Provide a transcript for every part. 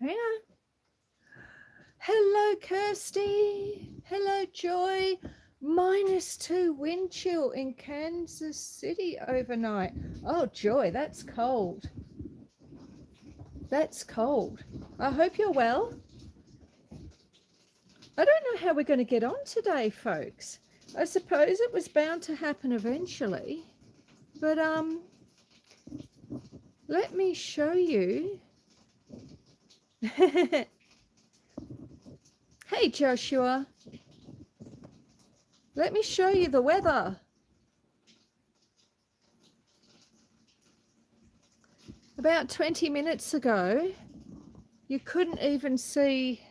Hang on. Hello, Kirsty. Hello, Joy. -2 wind chill in Kansas City overnight. Oh, Joy, that's cold. That's cold. I hope you're well. I don't know how we're going to get on today, folks. I suppose it was bound to happen eventually. But let me show you. Hey, Joshua. Let me show you the weather. About 20 minutes ago, you couldn't even see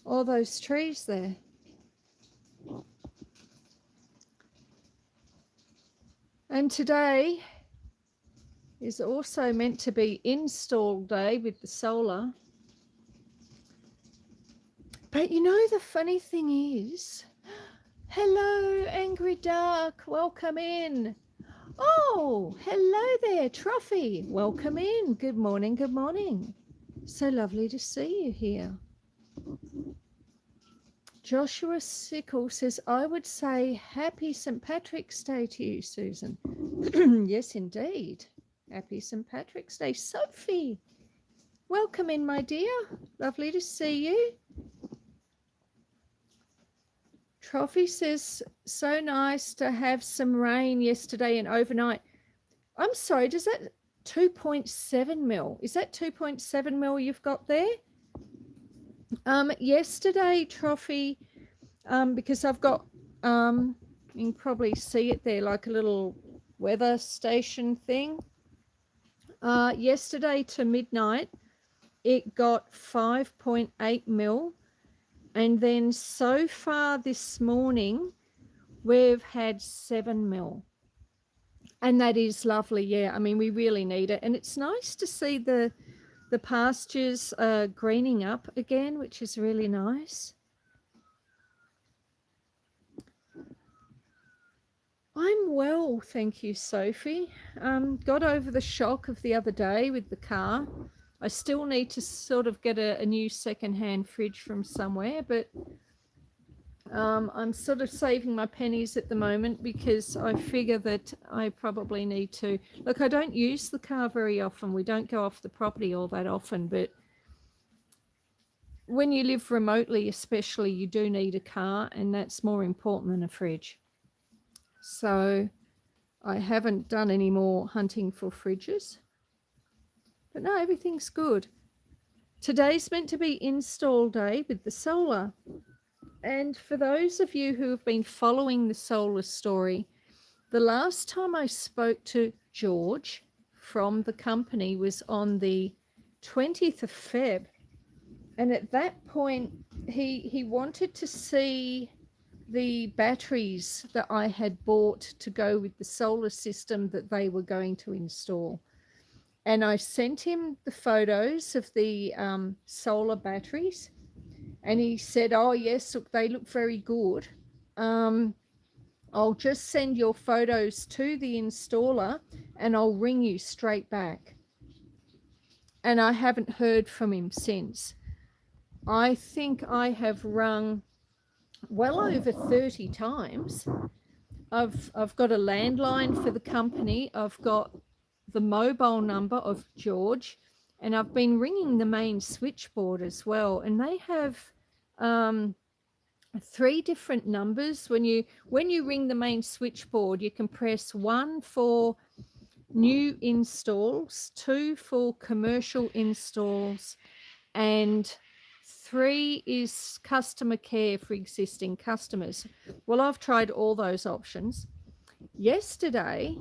all those trees there. And today is also meant to be install day with the solar. But you know, the funny thing is, hello, Angry Dark, welcome in. Oh, hello there, Trophy, welcome in. Good morning, good morning. So lovely to see you here. Joshua Sickle says, I would say happy St. Patrick's Day to you, Susan. Yes, indeed. Happy St. Patrick's Day. Sophie, welcome in, my dear. Lovely to see you. Trophy says, so nice to have some rain yesterday and overnight. I'm sorry, does that 2.7 mil? Is that 2.7 mil you've got there? Yesterday, Trophy, because I've got, you can probably see it there, like a little weather station thing. Yesterday to midnight, it got 5.8 mil. And then so far this morning, we've had 7 mil. And that is lovely, yeah. I mean, we really need it. And it's nice to see the pastures greening up again, which is really nice. I'm well, thank you, Sophie. Got over the shock of the other day with the car. I still need to sort of get a new second-hand fridge from somewhere, but I'm sort of saving my pennies at the moment because I figure that I probably need to. Look, I don't use the car very often. We don't go off the property all that often, but when you live remotely especially, you do need a car, and that's more important than a fridge. So I haven't done any more hunting for fridges. But no, everything's good. Today's meant to be install day with the solar. And for those of you who have been following the solar story, the last time I spoke to George from the company was on the 20th of Feb. And at that point, he wanted to see the batteries that I had bought to go with the solar system that they were going to install. And I sent him the photos of the solar batteries. And he said, oh, yes, look, they look very good. I'll just send your photos to the installer and I'll ring you straight back. And I haven't heard from him since. I think I have rung well over 30 times. I've got a landline for the company. I've got the mobile number of George, and I've been ringing the main switchboard as well. And they have 3 different numbers. When you ring the main switchboard, you can press 1 for new installs, 2 for commercial installs, and 3 is customer care for existing customers. Well, I've tried all those options. Yesterday,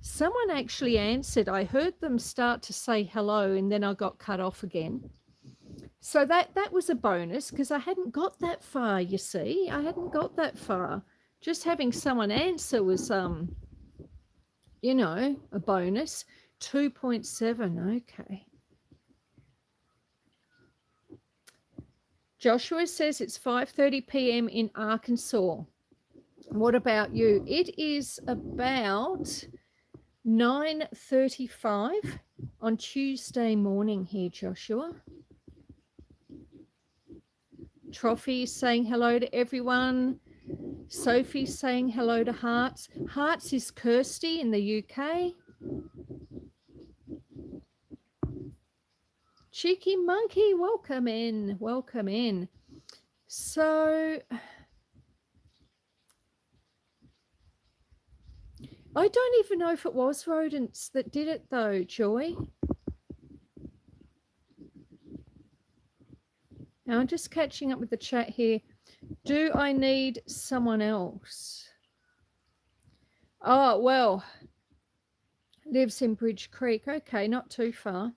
someone actually answered. I heard them start to say hello, and then I got cut off again. So that was a bonus because I hadn't got that far, you see. I hadn't got that far. Just having someone answer was, you know, a bonus. 2.7, okay. Joshua says it's 5:30 p.m. in Arkansas. What about you? It is about 9:35 on Tuesday morning here, Joshua. Trophy saying hello to everyone. Sophie saying hello to Hearts. Hearts is Kirsty in the UK. Cheeky Monkey, welcome in. Welcome in. So I don't even know if it was rodents that did it though, Joy. Now I'm just catching up with the chat here. Do I need someone else? Oh, well, lives in Bridge Creek. Okay, not too far.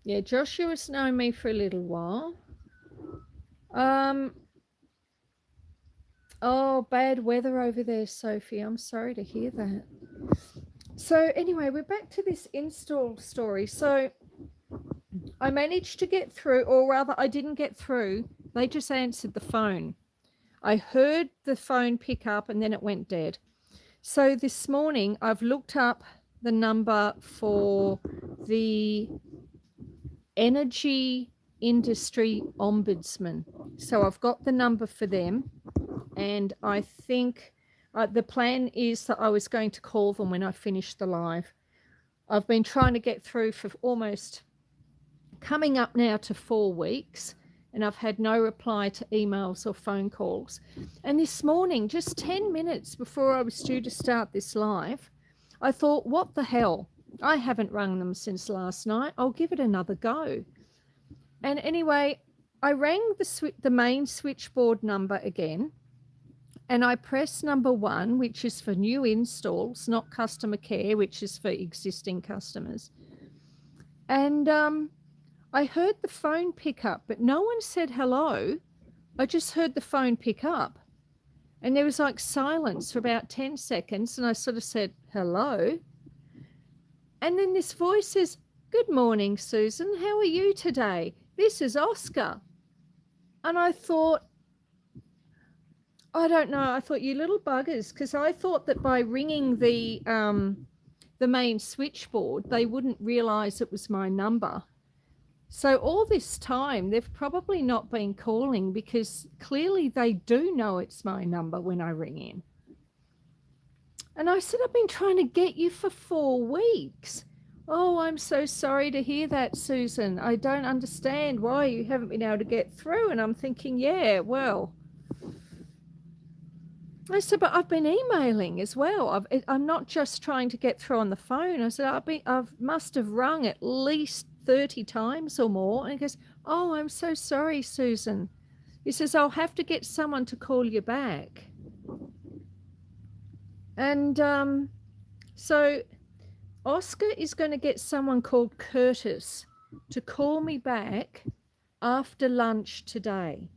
Yeah, Joshua's known me for a little while. Oh, bad weather over there, Sophie. I'm sorry to hear that. So anyway, we're back to this install story. So I managed to get through, or rather I didn't get through. They just answered the phone. I heard the phone pick up and then it went dead. So this morning I've looked up the number for the Energy Industry Ombudsman. So I've got the number for them, and I think the plan is that I was going to call them when I finished the live. I've been trying to get through for almost coming up now to 4 weeks, and I've had no reply to emails or phone calls. And this morning, just 10 minutes before I was due to start this live, I thought, what the hell? I haven't rung them since last night. I'll give it another go. And anyway, I rang the main switchboard number again, and I pressed number 1, which is for new installs, not customer care, which is for existing customers. And I heard the phone pick up, but no one said hello. I just heard the phone pick up. And there was like silence for about 10 seconds, and I sort of said, hello. And then this voice says, good morning, Susan. How are you today? This is Oscar. And I thought, I don't know. I thought, you little buggers, because I thought that by ringing the main switchboard, they wouldn't realize it was my number. So all this time, they've probably not been calling, because clearly they do know it's my number when I ring in. And I said, I've been trying to get you for 4 weeks. Oh, I'm so sorry to hear that, Susan. I don't understand why you haven't been able to get through. And I'm thinking, yeah, well, I said, but I've been emailing as well. I'm not just trying to get through on the phone. I said, I must have rung at least 30 times or more. And he goes, oh, I'm so sorry, Susan. He says, I'll have to get someone to call you back. And so Oscar is going to get someone called Curtis to call me back after lunch today.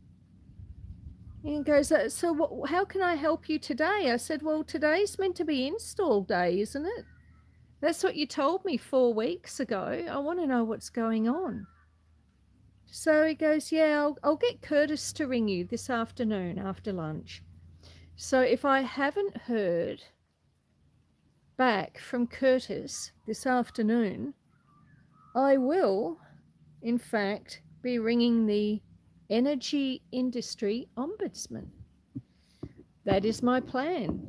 And he goes, so how can I help you today? I said, well, today's meant to be install day, isn't it? That's what you told me 4 weeks ago. I want to know what's going on. So he goes, yeah, I'll get Curtis to ring you this afternoon after lunch. So if I haven't heard back from Curtis this afternoon, I will, in fact, be ringing the Energy Industry Ombudsman. That is my plan.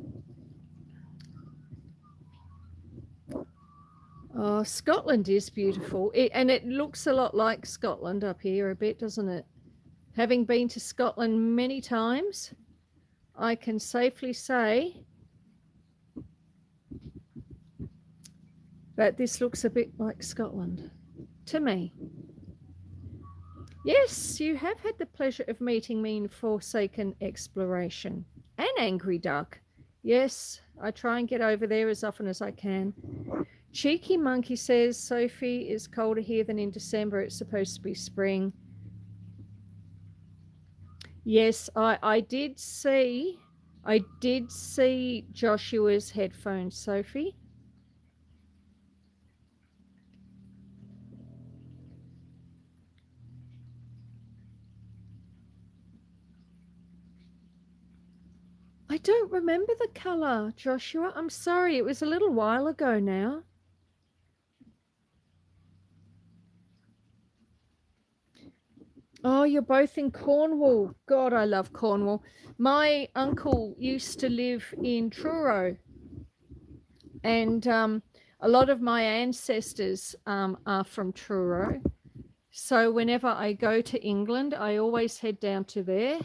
Oh, Scotland is beautiful. And it looks a lot like Scotland up here a bit, doesn't it? Having been to Scotland many times, I can safely say that this looks a bit like Scotland to me. Yes, you have had the pleasure of meeting me in Forsaken Exploration and Angry Duck. Yes, I try and get over there as often as I can. Cheeky Monkey says, Sophie, is colder here than in December. It's supposed to be spring. Yes, I did see Joshua's headphones, Sophie. I don't remember the colour, Joshua. I'm sorry, it was a little while ago now. Oh, you're both in Cornwall. God, I love Cornwall. My uncle used to live in Truro, and a lot of my ancestors are from Truro. So whenever I go to England, I always head down to there.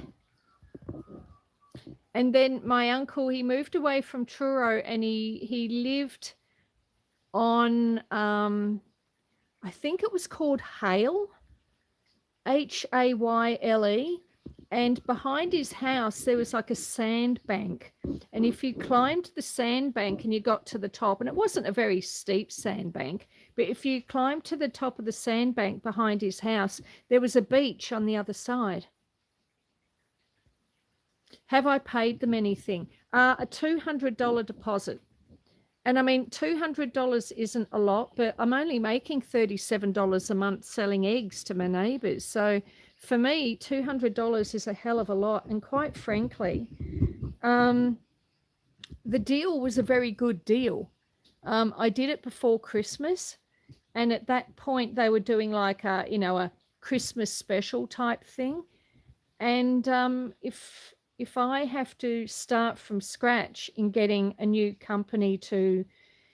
And then my uncle, he moved away from Truro, and he lived on, I think it was called Hale, Hayle. And behind his house, there was like a sandbank. And if you climbed the sandbank and you got to the top, and it wasn't a very steep sandbank, but if you climbed to the top of the sandbank behind his house, there was a beach on the other side. Have I paid them anything? A $200 deposit. And I mean, $200 isn't a lot, but I'm only making $37 a month selling eggs to my neighbors. So for me, $200 is a hell of a lot. And quite frankly, the deal was a very good deal. I did it before Christmas. And at that point, they were doing like a Christmas special type thing. And if I have to start from scratch in getting a new company to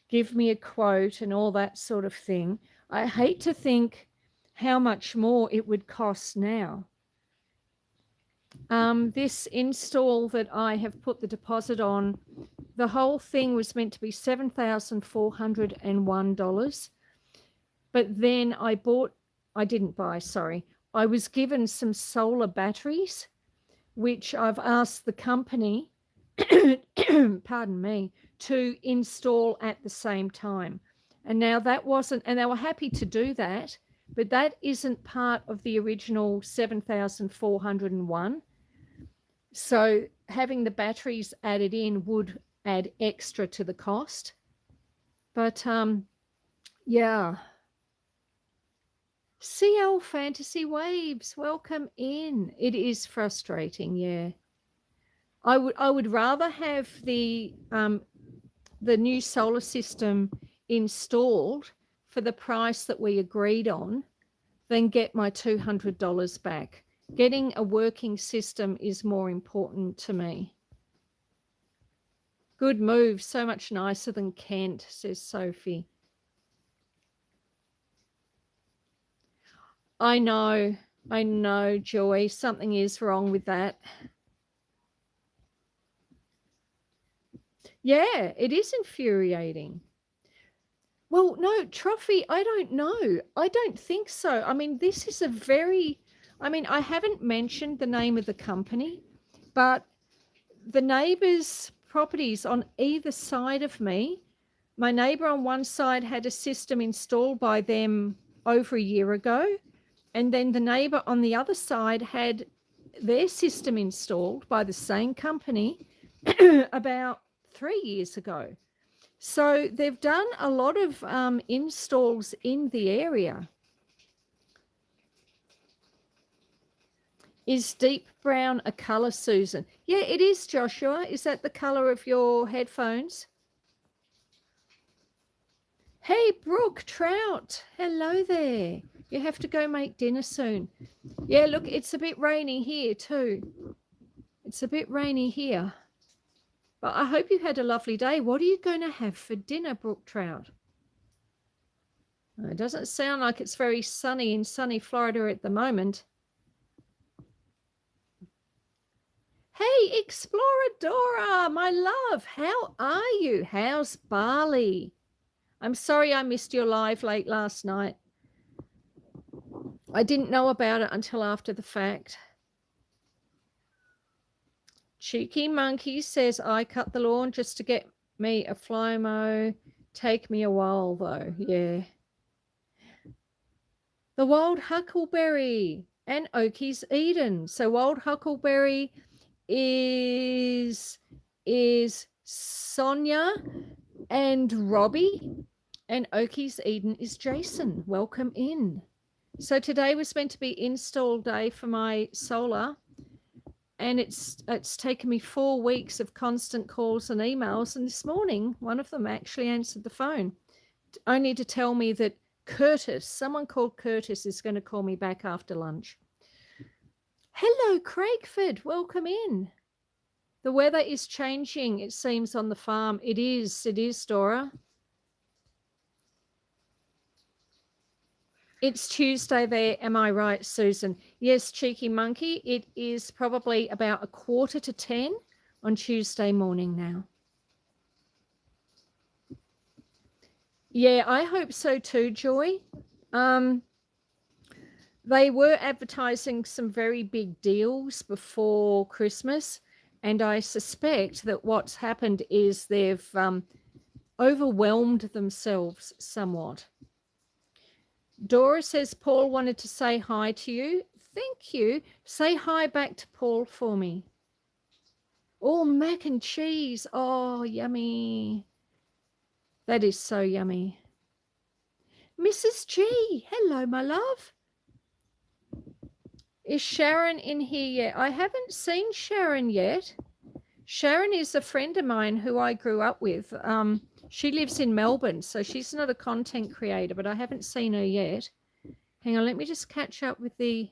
give me a quote and all that sort of thing, I hate to think how much more it would cost now. This install that I have put the deposit on, the whole thing was meant to be $7,401. But then I was given some solar batteries, which I've asked the company, pardon me, to install at the same time. And now that wasn't, and they were happy to do that, but that isn't part of the original 7,401. So having the batteries added in would add extra to the cost. But yeah. CL Fantasy Waves, welcome in. It is frustrating, yeah. I would rather have the new solar system installed for the price that we agreed on than get my $200 back. Getting a working system is more important to me. Good move, so much nicer than Kent, says Sophie. I know, Joy. Something is wrong with that. Yeah, it is infuriating. Well, no, Trophy, I don't know. I don't think so. I mean, this is I haven't mentioned the name of the company, but the neighbors' properties on either side of me, my neighbor on one side had a system installed by them over a year ago. And then the neighbor on the other side had their system installed by the same company about 3 years ago. So they've done a lot of installs in the area. Is deep brown a color, Susan? Yeah, it is, Joshua. Is that the color of your headphones? Hey, Brooke Trout. Hello there. You have to go make dinner soon. Yeah, look, it's a bit rainy here too. It's a bit rainy here. But I hope you had a lovely day. What are you going to have for dinner, Brooke Trout? It doesn't sound like it's very sunny in sunny Florida at the moment. Hey, Exploradora, my love, how are you? How's Bali? I'm sorry I missed your live late last night. I didn't know about it until after the fact. Cheeky Monkey says, I cut the lawn just to get me a fly-mo. Take me a while, though. Yeah. The wild huckleberry and Oakie's Eden. So wild huckleberry is Sonia and Robbie, and Oakie's Eden is Jason. Welcome in. So today was meant to be install day for my solar, and it's taken me 4 weeks of constant calls and emails, and this morning one of them actually answered the phone, only to tell me that someone called Curtis, is going to call me back after lunch. Hello, Craigford. Welcome in. The weather is changing, it seems, on the farm. It is, Dora. It's Tuesday there, am I right, Susan? Yes, cheeky monkey. It is probably about 9:45 on Tuesday morning now. Yeah, I hope so too, Joy. They were advertising some very big deals before Christmas, and I suspect that what's happened is they've overwhelmed themselves somewhat. Dora says Paul wanted to say hi to you. Thank you. Say hi back to Paul for me. Oh, mac and cheese. Oh, yummy. That is so yummy. Mrs. G, hello, my love. Is Sharon in here yet? I haven't seen Sharon yet. Sharon is a friend of mine who I grew up with. She lives in Melbourne, so she's not a content creator, but I haven't seen her yet. Hang on, let me just catch up with the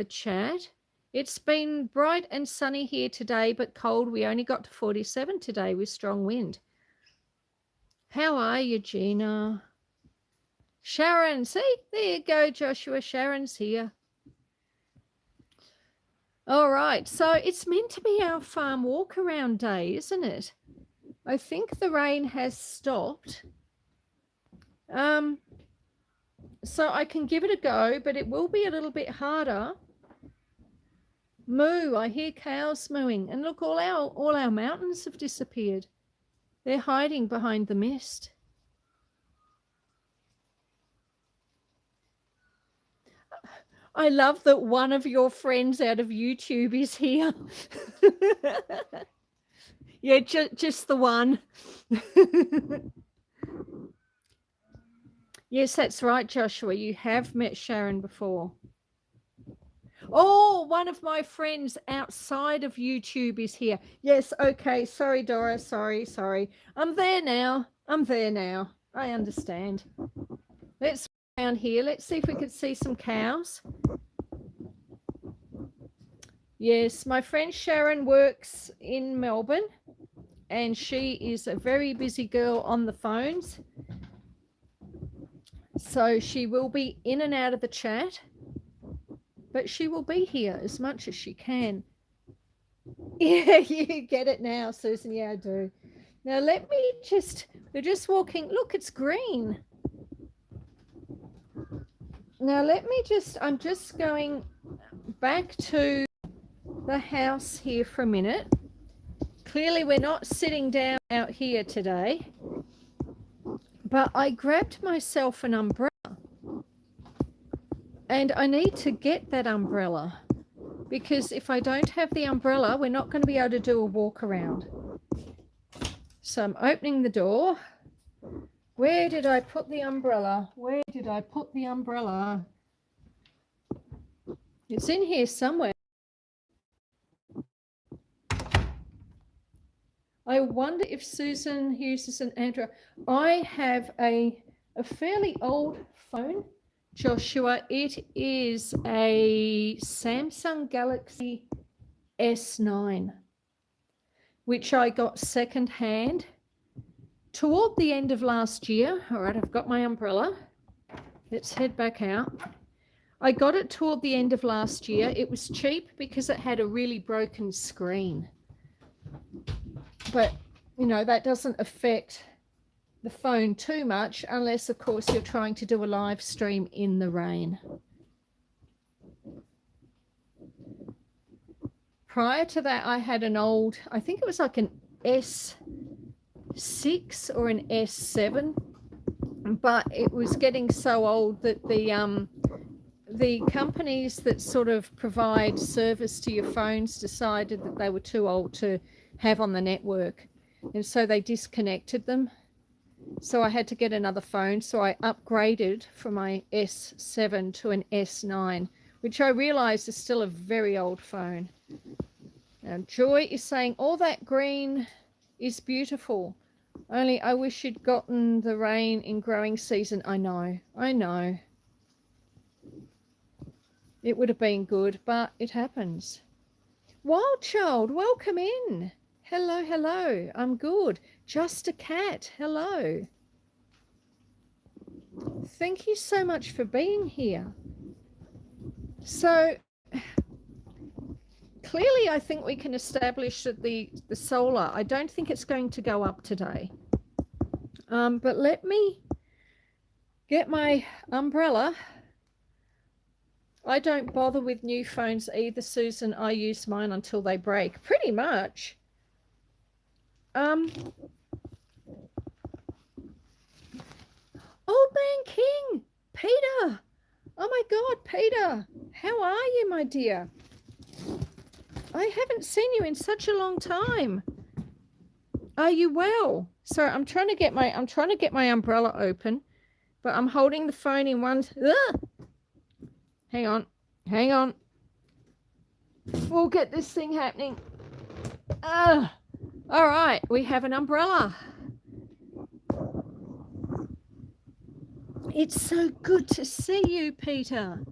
chat. It's been bright and sunny here today, but cold. We only got to 47 today with strong wind. How are you, Gina? Sharon, see? There you go, Joshua. Sharon's here. All right, so it's meant to be our farm walk around day, isn't it? I think the rain has stopped. So I can give it a go, but it will be a little bit harder. Moo, I hear cows mooing. And look, all our mountains have disappeared. They're hiding behind the mist. I love that one of your friends out of YouTube is here. Yeah, just the one. Yes, that's right, Joshua. You have met Sharon before. Oh, one of my friends outside of YouTube is here. Yes, okay. Sorry, Dora. Sorry. I'm there now. I understand. Let's go around here. Let's see if we can see some cows. Yes, my friend Sharon works in Melbourne, and she is a very busy girl on the phones. So she will be in and out of the chat, but she will be here as much as she can. Yeah, you get it now, Susan. Yeah, I do. Now let me we're just walking. Look, it's green. Now I'm just going back to the house here for a minute. Clearly we're not sitting down out here today, but I grabbed myself an umbrella, and I need to get that umbrella, because if I don't have the umbrella, we're not going to be able to do a walk around. So I'm opening the door. Where did I put the umbrella? It's in here somewhere. I wonder if Susan uses an Android. I have a fairly old phone, Joshua. It is a Samsung Galaxy S9, which I got secondhand toward the end of last year. All right, I've got my umbrella. Let's head back out. I got it toward the end of last year. It was cheap because it had a really broken screen. But, that doesn't affect the phone too much, unless, of course, you're trying to do a live stream in the rain. Prior to that, I had an old, I think it was like an S6 or an S7, but it was getting so old that the companies that sort of provide service to your phones decided that they were too old to have on the network, and so they disconnected them. So I had to get another phone, so I upgraded from my S7 to an S9, which I realized is still a very old phone. Now Joy is saying all that green is beautiful, only I wish you'd gotten the rain in growing season. I know. It would have been good, but it happens. Wild Child, welcome in. Hello, hello. I'm good. Just a cat. Hello. Thank you so much for being here. So clearly I think we can establish that the solar, I don't think it's going to go up today. But let me get my umbrella. I don't bother with new phones either, Susan. I use mine until they break, pretty much. Old Man King, Peter. Oh my God, Peter. How are you, my dear? I haven't seen you in such a long time. Are you well? Sorry, I'm trying to get my umbrella open, but I'm holding the phone in one. Hang on. We'll get this thing happening. All right, we have an umbrella. It's so good to see you, Peter.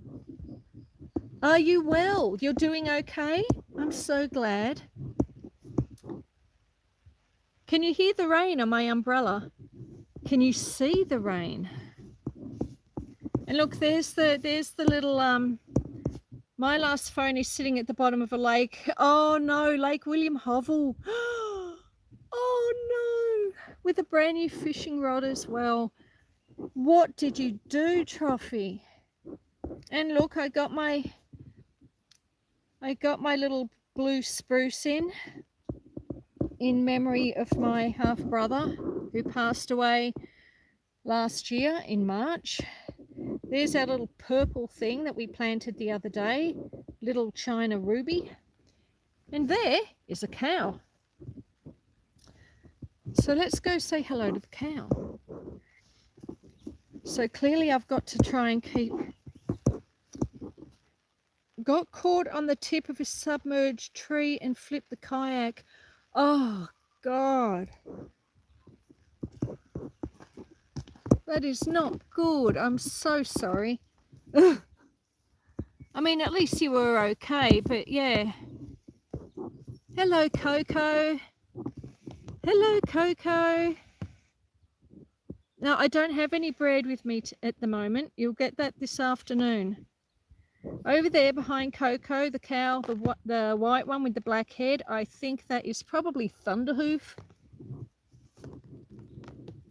Are you well? You're doing okay? I'm so glad. Can you hear the rain on my umbrella? Can you see the rain? And look, there's the little my last phone is sitting at the bottom of a lake. Oh no, Lake William Hovell. Oh no, with a brand new fishing rod as well. What did you do, Trophy? And look, I got my little blue spruce in memory of my half brother who passed away last year in March. There's our little purple thing that we planted the other day, little China ruby. And there is a cow. So let's go say hello to the cow. So clearly I've got to try and keep... Got caught on the tip of a submerged tree and flipped the kayak. Oh, God. That is not good. I'm so sorry. Ugh. I mean, at least you were okay, but yeah. Hello, Coco. Hello, Coco. Now, I don't have any bread with me at the moment. You'll get that this afternoon. Over there behind Coco, the cow, the white one with the black head, I think that is probably Thunderhoof.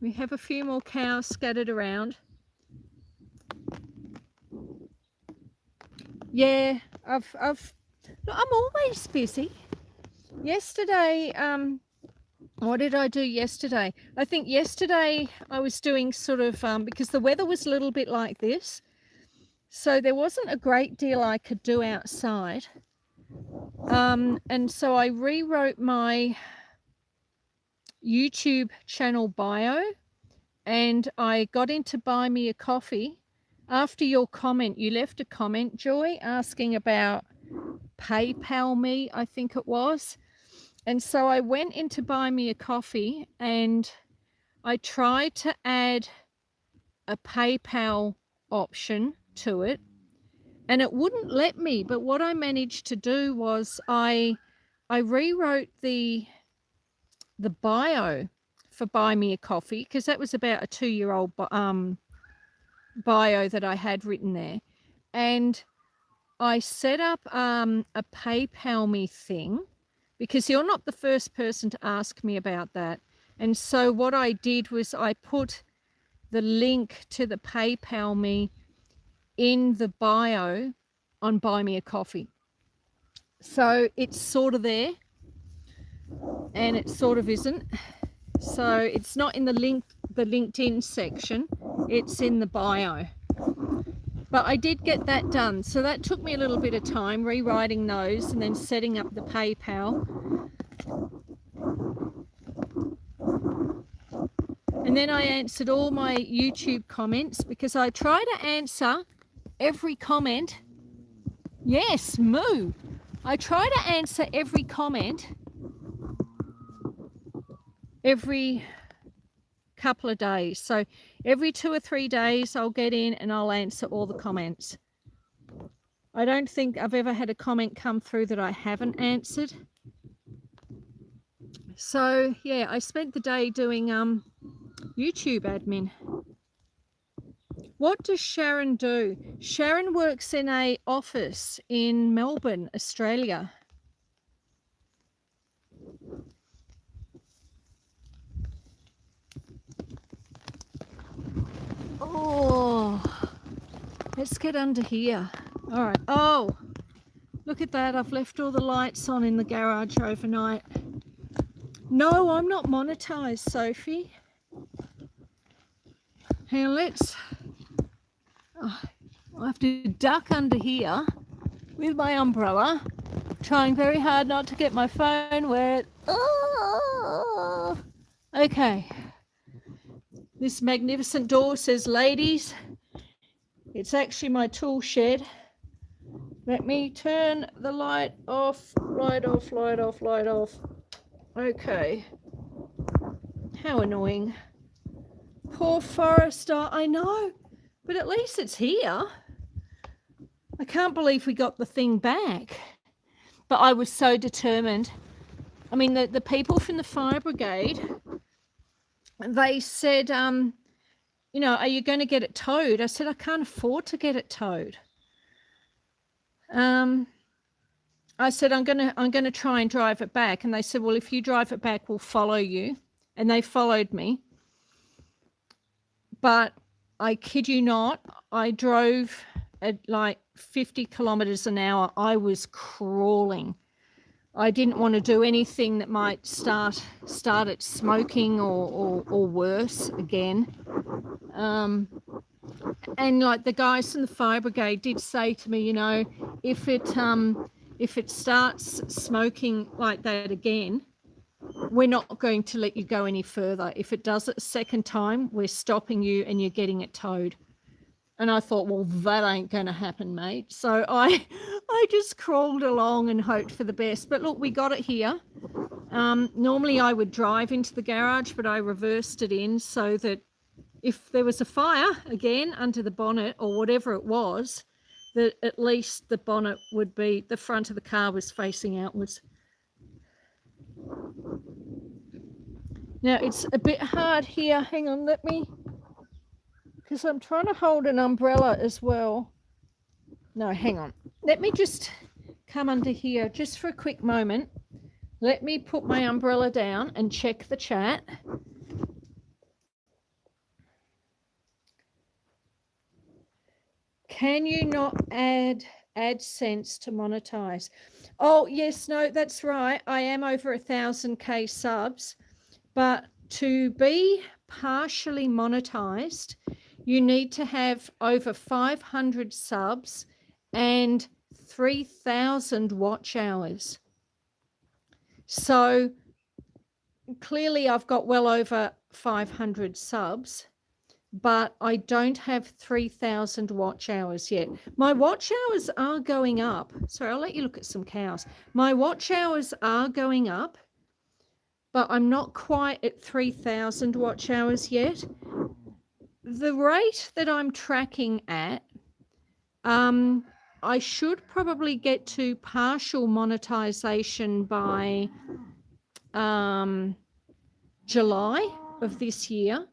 We have a few more cows scattered around. Yeah, I'm always busy. Yesterday, what did I do yesterday? I think yesterday I was doing sort of, because the weather was a little bit like this, so there wasn't a great deal I could do outside. And so I rewrote my YouTube channel bio, and I got into Buy Me a Coffee. After your comment, you left a comment, Joy, asking about PayPal me, I think it was. And so I went into Buy Me a Coffee and I tried to add a PayPal option to it, and it wouldn't let me. But what I managed to do was I rewrote the bio for Buy Me a Coffee, because that was about a 2-year-old bio that I had written there, and I set up a PayPal me thing, because you're not the first person to ask me about that. And so what I did was I put the link to the PayPal me in the bio on Buy Me a Coffee. So it's sort of there and it sort of isn't. So it's not in the LinkedIn section, it's in the bio. But I did get that done. So that took me a little bit of time, rewriting those and then setting up the PayPal. And then I answered all my YouTube comments, because I try to answer every comment. Yes, moo. I try to answer every comment every couple of days. So every 2 or 3 days I'll get in and I'll answer all the comments. I don't think I've ever had a comment come through that I haven't answered. So yeah, I spent the day doing YouTube admin. What does Sharon do? Sharon works in a office in Melbourne, Australia. Oh, let's get under here. All right. Oh, look at that. I've left all the lights on in the garage overnight. No, I'm not monetized, Sophie. Hang on, let's... Oh, I have to duck under here with my umbrella, trying very hard not to get my phone wet. Oh, okay. This magnificent door says, ladies, it's actually my tool shed. Let me turn the light off, light off, light off, light off. Okay. How annoying. Poor Forester, I know, but at least it's here. I can't believe we got the thing back. But I was so determined. I mean, the people from the fire brigade, they said, you know, are you going to get it towed? I said, I can't afford to get it towed. I said, I'm going to try and drive it back. And they said, well, if you drive it back, we'll follow you. And they followed me. But I kid you not, I drove at like 50 kilometers an hour. I was crawling. I didn't want to do anything that might start it smoking or worse again. And like the guys from the fire brigade did say to me, you know, if it starts smoking like that again, we're not going to let you go any further. If it does it a second time, we're stopping you and you're getting it towed. And I thought, well, that ain't going to happen, mate. So I just crawled along and hoped for the best. But look, we got it here. Normally I would drive into the garage, but I reversed it in so that if there was a fire again under the bonnet or whatever it was, that at least the bonnet would be, the front of the car was facing outwards. Now it's a bit hard here. Hang on, let me, because I'm trying to hold an umbrella as well. No, hang on. Let me just come under here just for a quick moment. Let me put my umbrella down and check the chat. Can you not add AdSense to monetize? Oh, yes, no, that's right. I am over 1,000K subs, but to be partially monetized, you need to have over 500 subs and 3,000 watch hours. So clearly I've got well over 500 subs, but I don't have 3,000 watch hours yet. My watch hours are going up. Sorry, I'll let you look at some cows. My watch hours are going up, but I'm not quite at 3,000 watch hours yet. The rate that I'm tracking at, I should probably get to partial monetization by July of this year.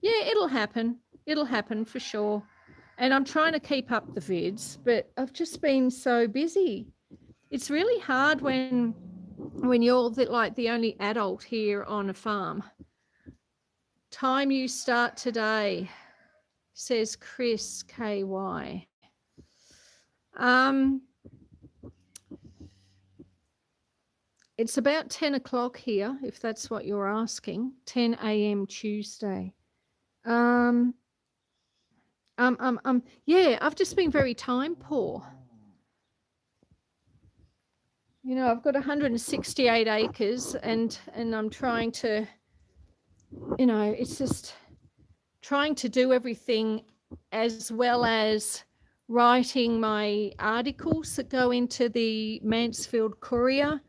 Yeah, it'll happen. It'll happen for sure. And I'm trying to keep up the vids, but I've just been so busy. It's really hard when you're the only adult here on a farm. Time you start today, says Chris KY. It's about 10 o'clock here, if that's what you're asking. 10 a.m. Tuesday. Yeah, I've just been very time poor. You know, I've got 168 acres and I'm trying to, you know, it's just trying to do everything as well as writing my articles that go into the Mansfield Courier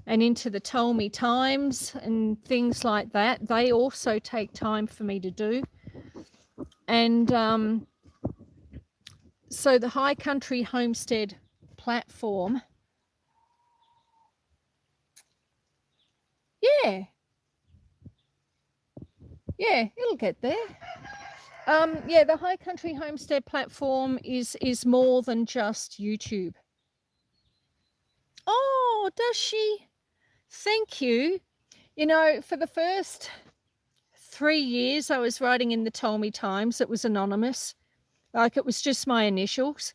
and into the Ptolemy Times and things like that. They also take time for me to do. And So the High Country Homestead platform, yeah, it'll get there. Yeah, the High Country Homestead platform is more than just YouTube. Oh, does she? Thank you. You know, for the first 3 years I was writing in the Ptolemy Times, it was anonymous. Like, it was just my initials,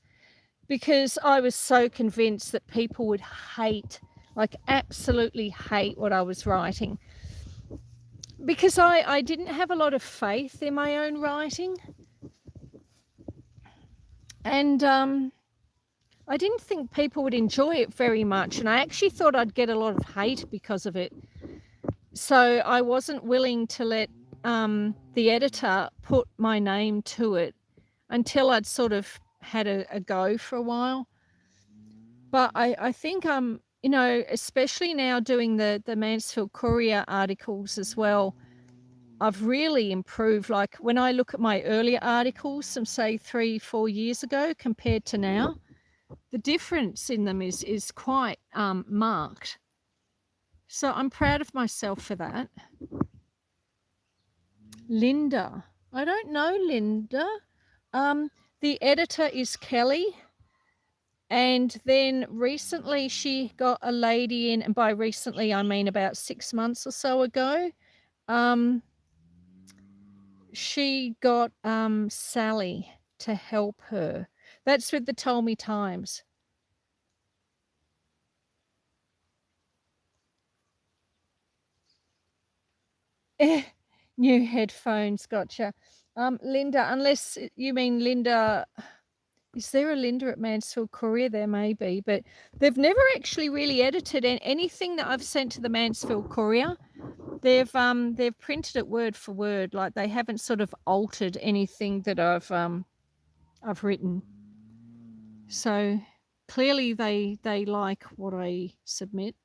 because I was so convinced that people would hate, like absolutely hate what I was writing. Because I didn't have a lot of faith in my own writing. And I didn't think people would enjoy it very much. And I actually thought I'd get a lot of hate because of it. So I wasn't willing to let the editor put my name to it until I'd sort of had a go for a while. But I think you know, especially now doing the Mansfield Courier articles as well, I've really improved. Like, when I look at my earlier articles from, say, 3-4 years ago compared to now, the difference in them is quite marked. So I'm proud of myself for that. Linda. I don't know Linda. The editor is Kelly. And then recently she got a lady in, and by recently I mean about 6 months or so ago. She got Sally to help her. That's with the Ptolemy Times. New headphones, gotcha. Linda, unless you mean Linda, is there a Linda at Mansfield Courier? There may be, but they've never actually really edited anything that I've sent to the Mansfield Courier. They've printed it word for word, like they haven't sort of altered anything that I've written. So clearly they like what I submit.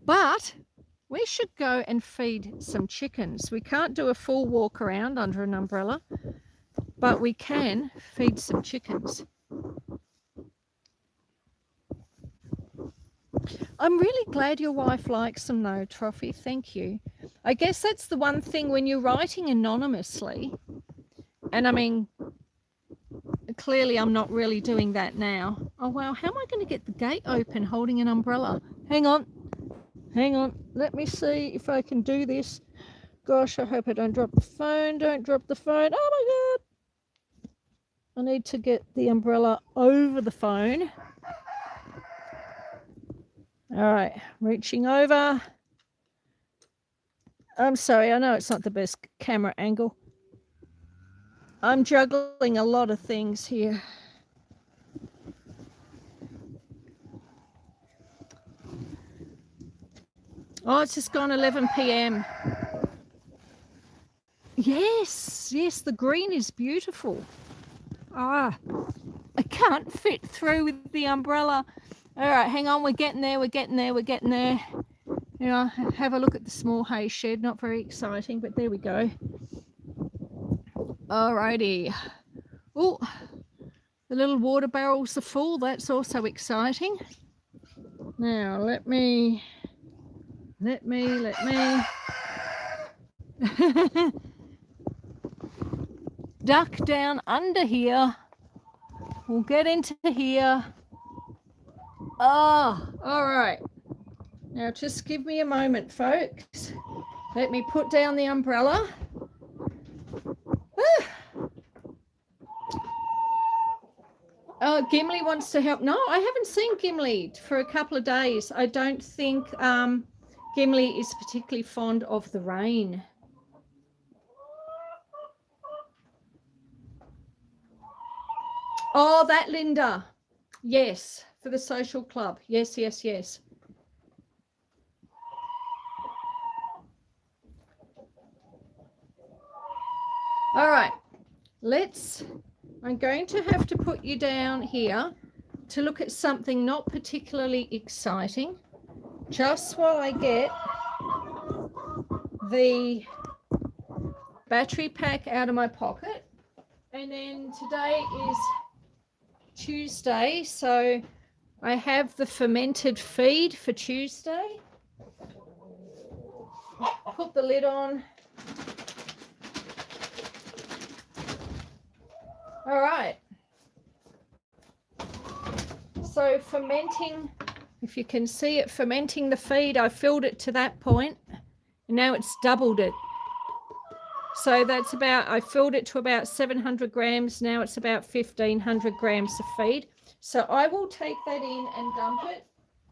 But we should go and feed some chickens. We can't do a full walk around under an umbrella, but we can feed some chickens. I'm really glad your wife likes them though, Trophy. Thank you. I guess that's the one thing when you're writing anonymously, and I mean, clearly I'm not really doing that now. Oh wow, how am I going to get the gate open holding an umbrella? Hang on. Let me see if I can do this. Gosh, I hope I don't drop the phone. Don't drop the phone. Oh my God. I need to get the umbrella over the phone. All right, reaching over. I'm sorry, I know it's not the best camera angle. I'm juggling a lot of things here. Oh, it's just gone 11 p.m. Yes, the green is beautiful. I can't fit through with the umbrella. All right, hang on, we're getting there. You know, have a look at the small hay shed. Not very exciting, but there we go. Alrighty. Oh, the little water barrels are full. That's also exciting. Now, let me duck down under here. We'll get into here. Oh, all right. Now, just give me a moment, folks. Let me put down the umbrella. Oh, Gimli wants to help. No, I haven't seen Gimli for a couple of days. I don't think Gimli is particularly fond of the rain. Oh, that Linda. Yes, for the social club. Yes. All right, I'm going to have to put you down here to look at something not particularly exciting, just while I get the battery pack out of my pocket And then today is Tuesday, so I have the fermented feed for Tuesday. Put the lid on. All right. So fermenting, if you can see it, fermenting the feed, I filled it to that point, and now it's doubled it. So that's about, I filled it to about 700 grams. Now it's about 1,500 grams of feed. So I will take that in and dump it,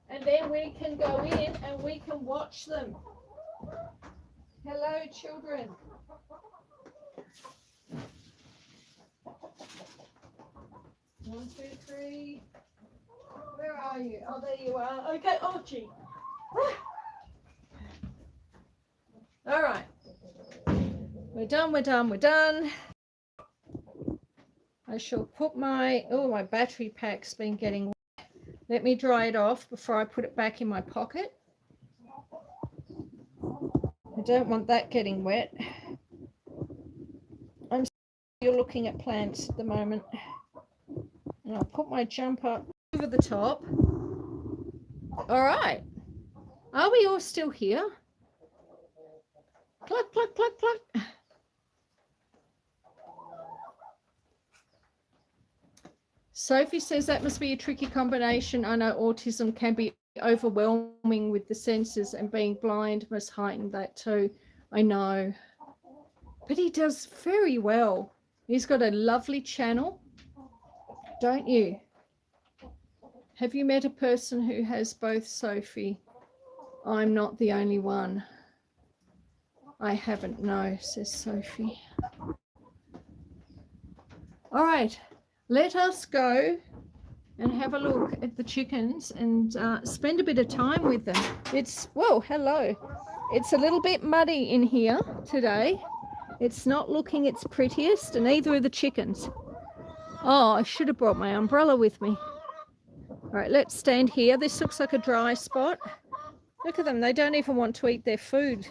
and then we can go in and we can watch them. Hello, children. One, two, three. Where are you? Oh, there you are. Okay. Oh, gee. All right. We're done, we're done, we're done. I shall put my, oh, my battery pack's been getting wet. Let me dry it off before I put it back in my pocket. I don't want that getting wet. You're looking at plants at the moment. And I'll put my jumper over the top. All right. Are we all still here? Cluck, cluck, cluck, cluck. Sophie says that must be a tricky combination. I know autism can be overwhelming with the senses, and being blind must heighten that too. I know. But he does very well. He's got a lovely channel, don't you? Have you met a person who has both, Sophie? I'm not the only one. I haven't, no, says Sophie. All right. Let us go and have a look at the chickens and spend a bit of time with them. It's, whoa, hello. It's a little bit muddy in here today. It's not looking its prettiest, and neither are the chickens. Oh, I should have brought my umbrella with me. All right, let's stand here. This looks like a dry spot. Look at them. They don't even want to eat their food.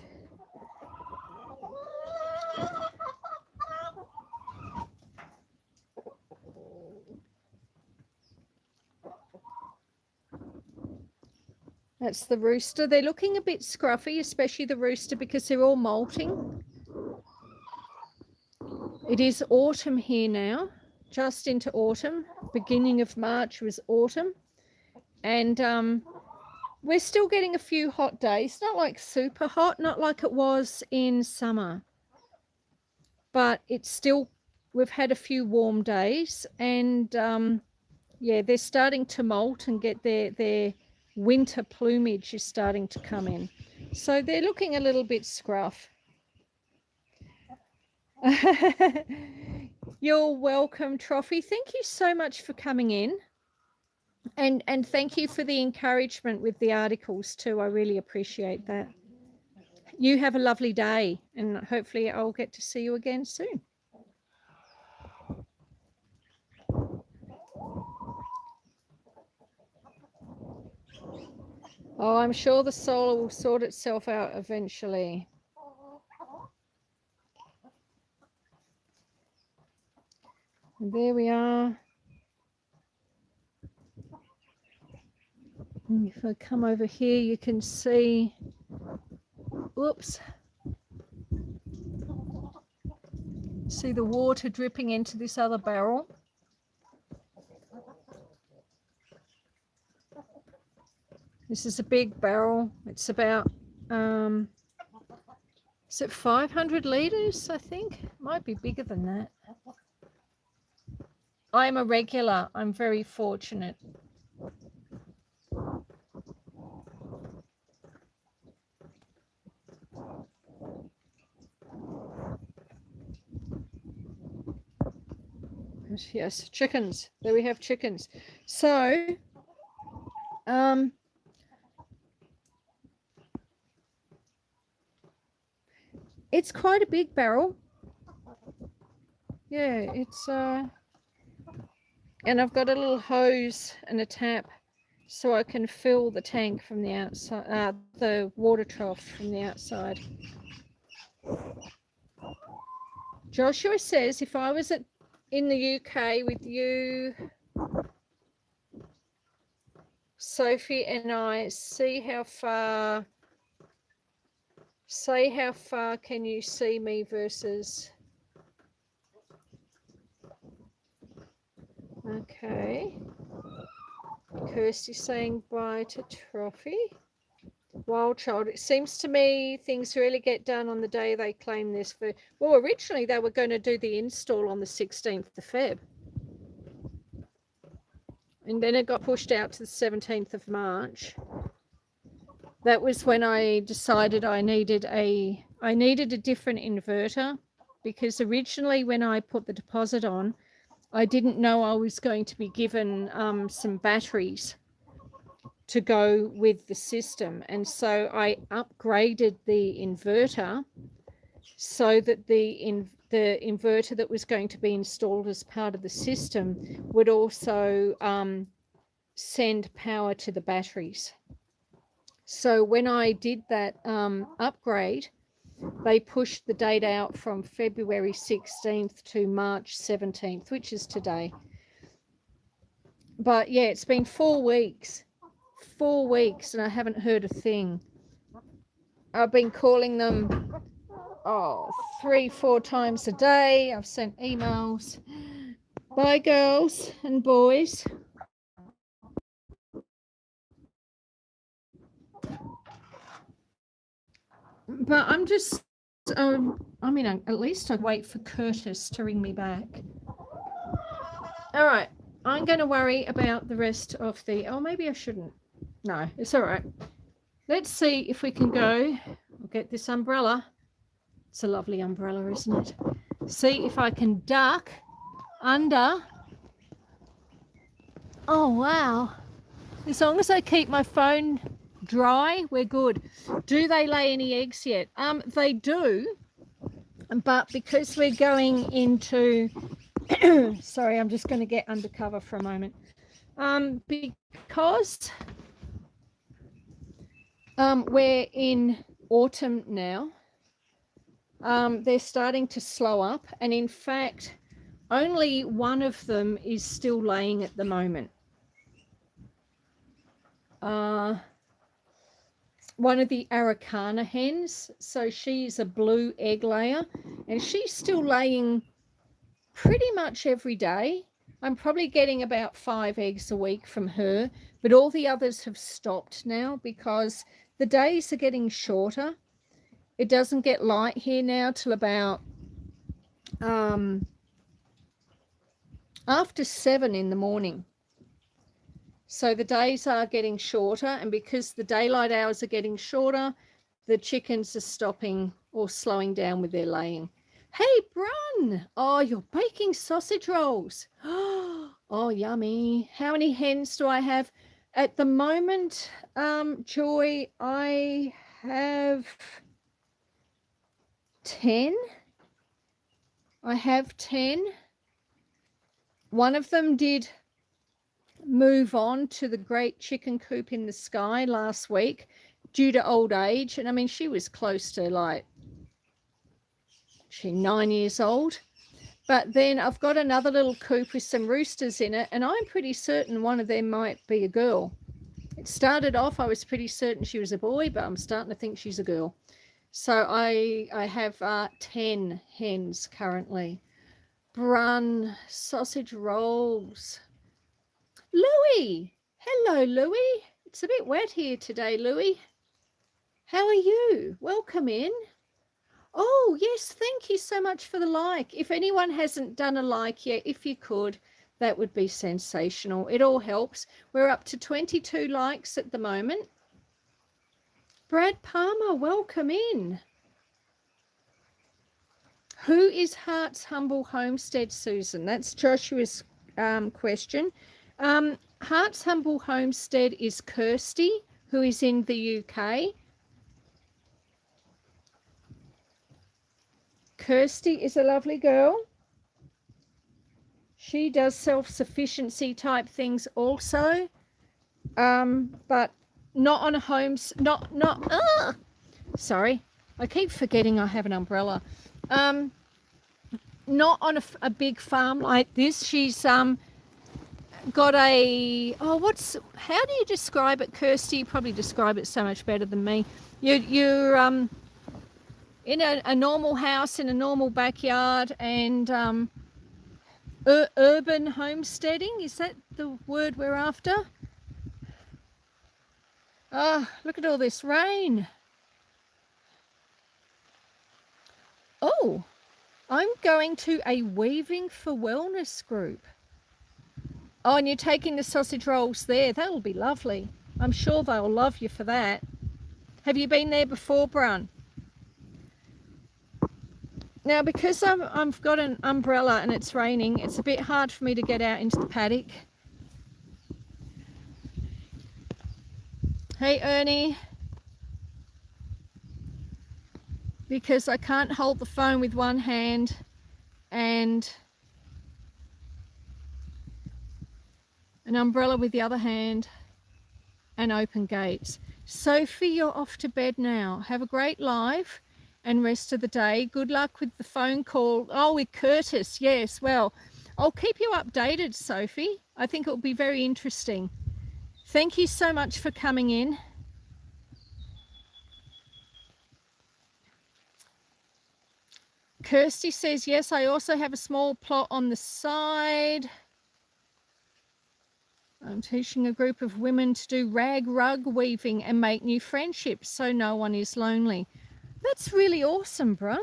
That's the rooster. They're looking a bit scruffy, especially the rooster, because they're all molting. It is autumn here now, just into autumn. Beginning of March was autumn. And we're still getting a few hot days. Not like super hot, not like it was in summer. But it's still, we've had a few warm days. And yeah, they're starting to molt and get their winter plumage is starting to come in. So they're looking a little bit scruff. You're welcome, Trophy. Thank you so much for coming in. And thank you for the encouragement with the articles too. I really appreciate that. You have a lovely day, and hopefully I'll get to see you again soon. Oh, I'm sure the solar will sort itself out eventually. And there we are. And if I come over here, you can see, whoops, see the water dripping into this other barrel. This is a big barrel. It's about, is it 500 litres, I think? Might be bigger than that. I'm a regular. I'm very fortunate. Yes, chickens. There we have chickens. So, it's quite a big barrel. Yeah, it's and I've got a little hose and a tap so I can fill the tank from the outside, the water trough from the outside. Joshua says if I was at in the UK with you, Sophie and I. See how far. Say how far can you see me versus. Okay. Kirsty saying bye to Trophy. Wild Child. It seems to me things really get done on the day they claim this for. Well, originally they were going to do the install on the 16th of Feb. And then it got pushed out to the 17th of March. That was when I decided I needed a different inverter, because originally when I put the deposit on, I didn't know I was going to be given some batteries to go with the system. And so I upgraded the inverter so that the inverter that was going to be installed as part of the system would also send power to the batteries. So when I did that upgrade, they pushed the date out from February 16th to March 17th, which is today. But yeah, it's been 4 weeks. 4 weeks and I haven't heard a thing. I've been calling them 3-4 times a day. I've sent emails. Bye, girls and boys. But I'm just, at least I'd wait for Curtis to ring me back. All right, I'm going to worry about the rest of the, maybe I shouldn't. No, it's all right. Let's see if we can go. I'll get this umbrella. It's a lovely umbrella, isn't it? See if I can duck under. Oh, wow. As long as I keep my phone dry, we're good. Do they lay any eggs yet? They do, but because we're going into sorry, I'm just going to get undercover for a moment. Because we're in autumn now, they're starting to slow up, and in fact only one of them is still laying at the moment. One of the Araucana hens, so she's a blue egg layer, and she's still laying pretty much every day. I'm probably getting about 5 eggs a week from her, but all the others have stopped now because the days are getting shorter. It doesn't get light here now till about after 7 in the morning. So the days are getting shorter, and because the daylight hours are getting shorter, the chickens are stopping or slowing down with their laying. Hey, Brun! Oh, you're baking sausage rolls. Oh, yummy. How many hens do I have? At the moment, Joy, I have 10. I have 10. One of them did move on to the great chicken coop in the sky last week due to old age. And I mean, she was close to she's 9 years old. But then I've got another little coop with some roosters in it, and I'm pretty certain one of them might be a girl. It started off, I was pretty certain she was a boy, but I'm starting to think she's a girl. So I have 10 hens currently. Brun, sausage rolls. Louis! Hello, Louis. It's a bit wet here today, Louis. How are you? Welcome in. Oh, yes, thank you so much for the like. If anyone hasn't done a like yet, if you could, that would be sensational. It all helps. We're up to 22 likes at the moment. Brad Palmer, welcome in. Who is Heart's Humble Homestead, Susan? That's Joshua's question. Heart's Humble Homestead is Kirsty, who is in the UK. Kirsty is a lovely girl. She does self-sufficiency type things also, but not on a homes. Sorry, I keep forgetting I have an umbrella. not on a big farm like this. She's got a, how do you describe it, Kirsty? You probably describe it so much better than me. You're in a normal house in a normal backyard, and urban homesteading, is that the word we're after? Oh, look at all this rain. Oh, I'm going to a Weaving for Wellness group. Oh, and you're taking the sausage rolls there. That'll be lovely. I'm sure they'll love you for that. Have you been there before, Brun? Now, because I've got an umbrella and it's raining, it's a bit hard for me to get out into the paddock. Hey, Ernie. Because I can't hold the phone with one hand and an umbrella with the other hand and open gates. Sophie, you're off to bed now. Have a great live and rest of the day. Good luck with the phone call. Oh, with Curtis. Yes, well, I'll keep you updated, Sophie. I think it'll be very interesting. Thank you so much for coming in. Kirsty says, yes, I also have a small plot on the side. I'm teaching a group of women to do rug weaving and make new friendships so no one is lonely. That's really awesome, Brun.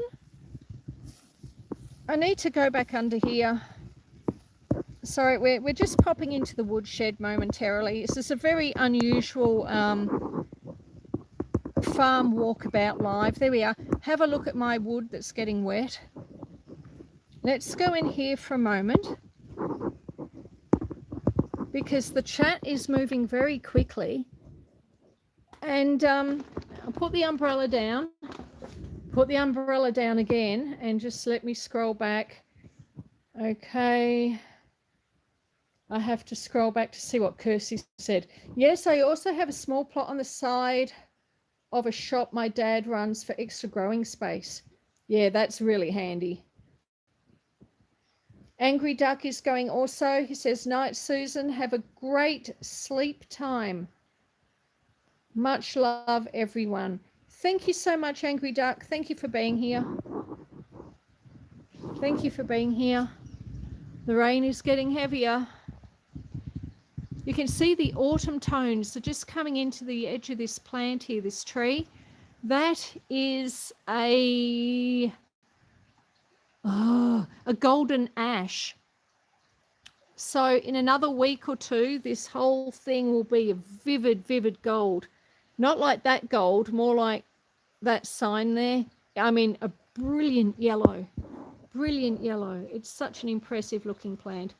I need to go back under here. Sorry, we're just popping into the woodshed momentarily. This is a very unusual farm walkabout live. There we are. Have a look at my wood that's getting wet. Let's go in here for a moment, because the chat is moving very quickly. And I'll put the umbrella down again, and just let me scroll back. Okay. I have to scroll back to see what Kirsty said. Yes, I also have a small plot on the side of a shop my dad runs for extra growing space. Yeah, that's really handy. Angry Duck is going also. He says, night, Susan. Have a great sleep time. Much love, everyone. Thank you so much, Angry Duck. Thank you for being here. Thank you for being here. The rain is getting heavier. You can see the autumn tones are just coming into the edge of this plant here, this tree. That is a golden ash. So in another week or two, this whole thing will be a vivid gold. Not like that gold, more like that sign there. I mean, a brilliant yellow. Brilliant yellow. It's such an impressive looking plant.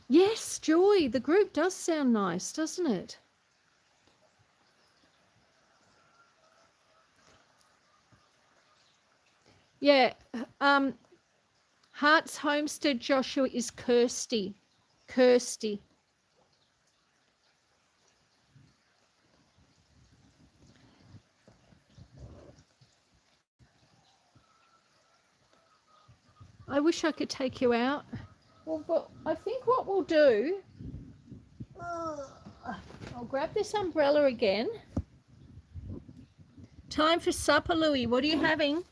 Yes, Joy, the group does sound nice, doesn't it? Yeah, Hart's Homestead, Joshua, is Kirsty. Kirsty. I wish I could take you out. Well, but I think what we'll do, I'll grab this umbrella again. Time for supper, Louie. What are you having?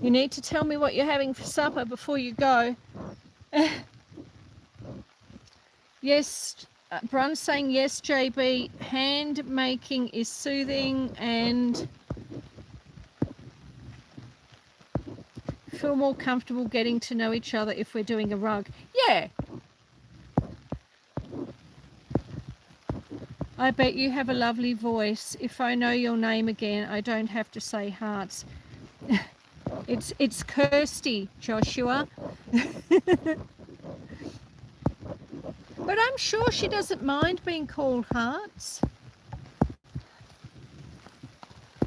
You need to tell me what you're having for supper before you go. Yes, Brun's saying yes, JB. Hand making is soothing and feel more comfortable getting to know each other if we're doing a rug. Yeah. I bet you have a lovely voice. If I know your name again, I don't have to say Hearts. It's Kirsty, Joshua. But I'm sure she doesn't mind being called Hearts.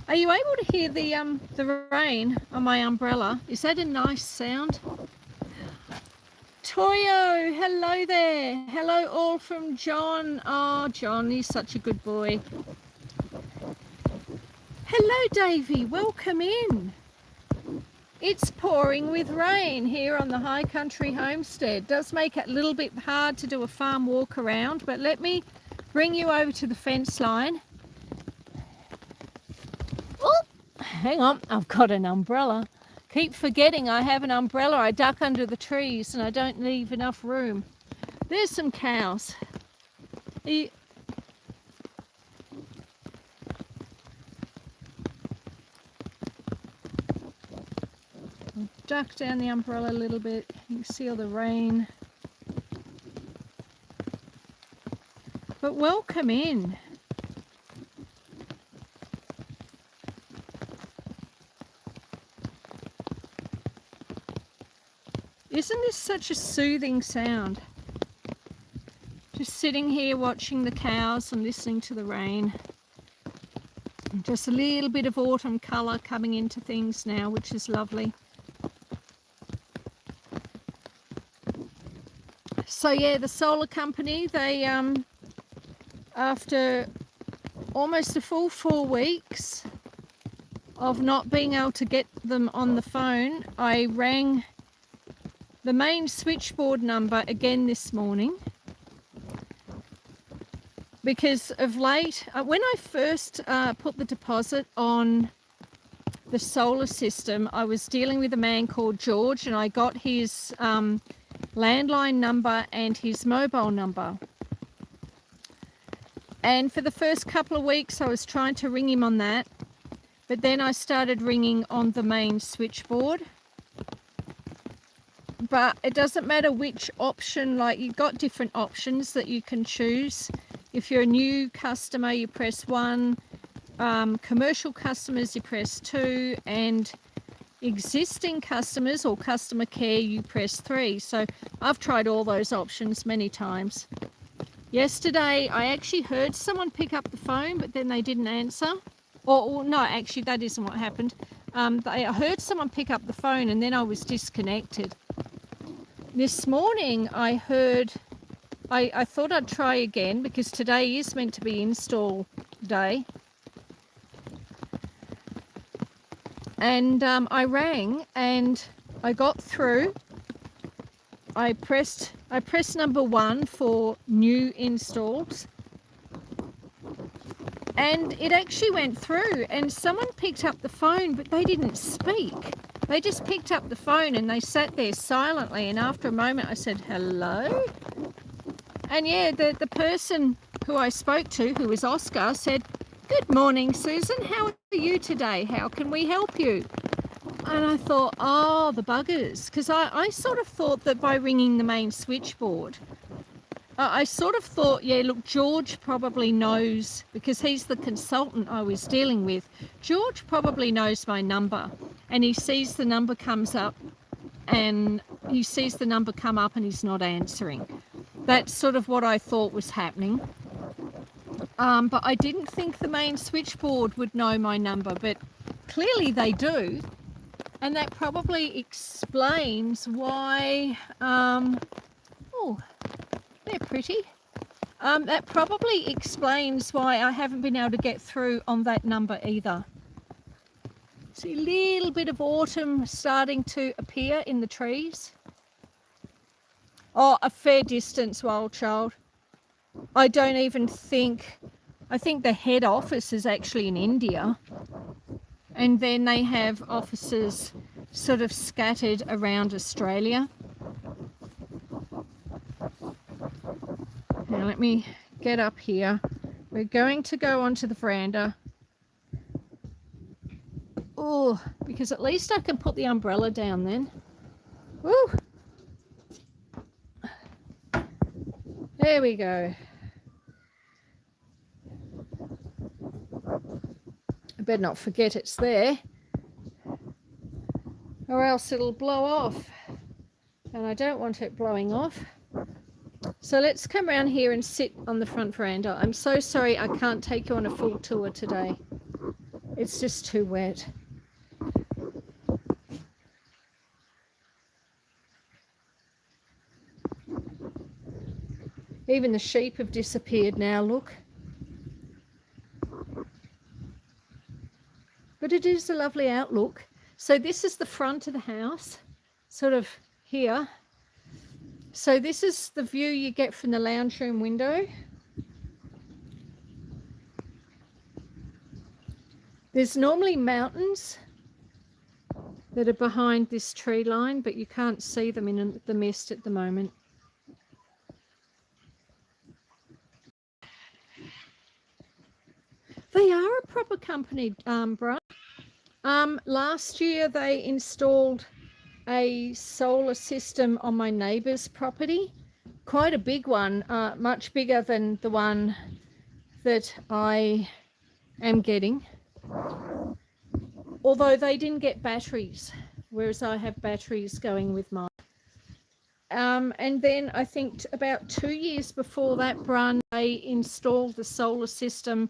Are you able to hear the rain on my umbrella? Is that a nice sound? Toyo, hello there. Hello all from John. Oh, John, he's such a good boy. Hello, Davey. Welcome in. It's pouring with rain here on the High Country Homestead. Does make it a little bit hard to do a farm walk around, but let me bring you over to the fence line. Oh, hang on, I've got an umbrella. Keep forgetting I have an umbrella. I duck under the trees and I don't leave enough room. There's some cows. Duck down the umbrella a little bit. You can see all the rain. But welcome in. Isn't this such a soothing sound? Just sitting here watching the cows and listening to the rain. Just a little bit of autumn colour coming into things now, which is lovely. So yeah, the solar company, they after almost a full 4 weeks of not being able to get them on the phone, I rang the main switchboard number again this morning, because of late, when I first put the deposit on the solar system, I was dealing with a man called George, and I got his landline number and his mobile number. And for the first couple of weeks I was trying to ring him on that, but then I started ringing on the main switchboard. But it doesn't matter which option, like you've got different options that you can choose. If you're a new customer, you press 1, commercial customers you press 2, and existing customers or customer care you press 3. So I've tried all those options many times. Yesterday I actually heard someone pick up the phone, but then they didn't answer. Or no, actually that isn't what happened. I heard someone pick up the phone and then I was disconnected. This morning I thought I'd try again, because today is meant to be install day. And I rang and I got through. I pressed number 1 for new installs, and it actually went through, and someone picked up the phone, but they didn't speak. They just picked up the phone and they sat there silently, and after a moment I said, hello? And yeah, the person who I spoke to, who was Oscar, said, good morning, Susan, how are you today? How can we help you? And I thought, oh, the buggers, because I sort of thought that by ringing the main switchboard, I sort of thought, yeah, look, George probably knows, because he's the consultant I was dealing with. George probably knows my number, and he sees the number comes up, and he sees the number come up and he's not answering. That's sort of what I thought was happening. But I didn't think the main switchboard would know my number, but clearly they do. And that probably explains why, oh, they're pretty. That probably explains why I haven't been able to get through on that number either. See a little bit of autumn starting to appear in the trees. Oh, a fair distance, wild child. I don't even think, I think the head office is actually in India. And then they have offices sort of scattered around Australia. Now let me get up here. We're going to go onto the veranda. Oh, because at least I can put the umbrella down then. Woo! There we go. I better not forget it's there, or else it'll blow off, and I don't want it blowing off. So let's come around here and sit on the front veranda. I'm so sorry I can't take you on a full tour today. It's just too wet. Even the sheep have disappeared now, look. But it is a lovely outlook. So this is the front of the house, sort of here. So this is the view you get from the lounge room window. There's normally mountains that are behind this tree line, but you can't see them in the mist at the moment. They are a proper company, Brian. Last year they installed a solar system on my neighbour's property, quite a big one, much bigger than the one that I am getting. Although they didn't get batteries, whereas I have batteries going with mine. And then I think about 2 years before that, Brian, they installed the solar system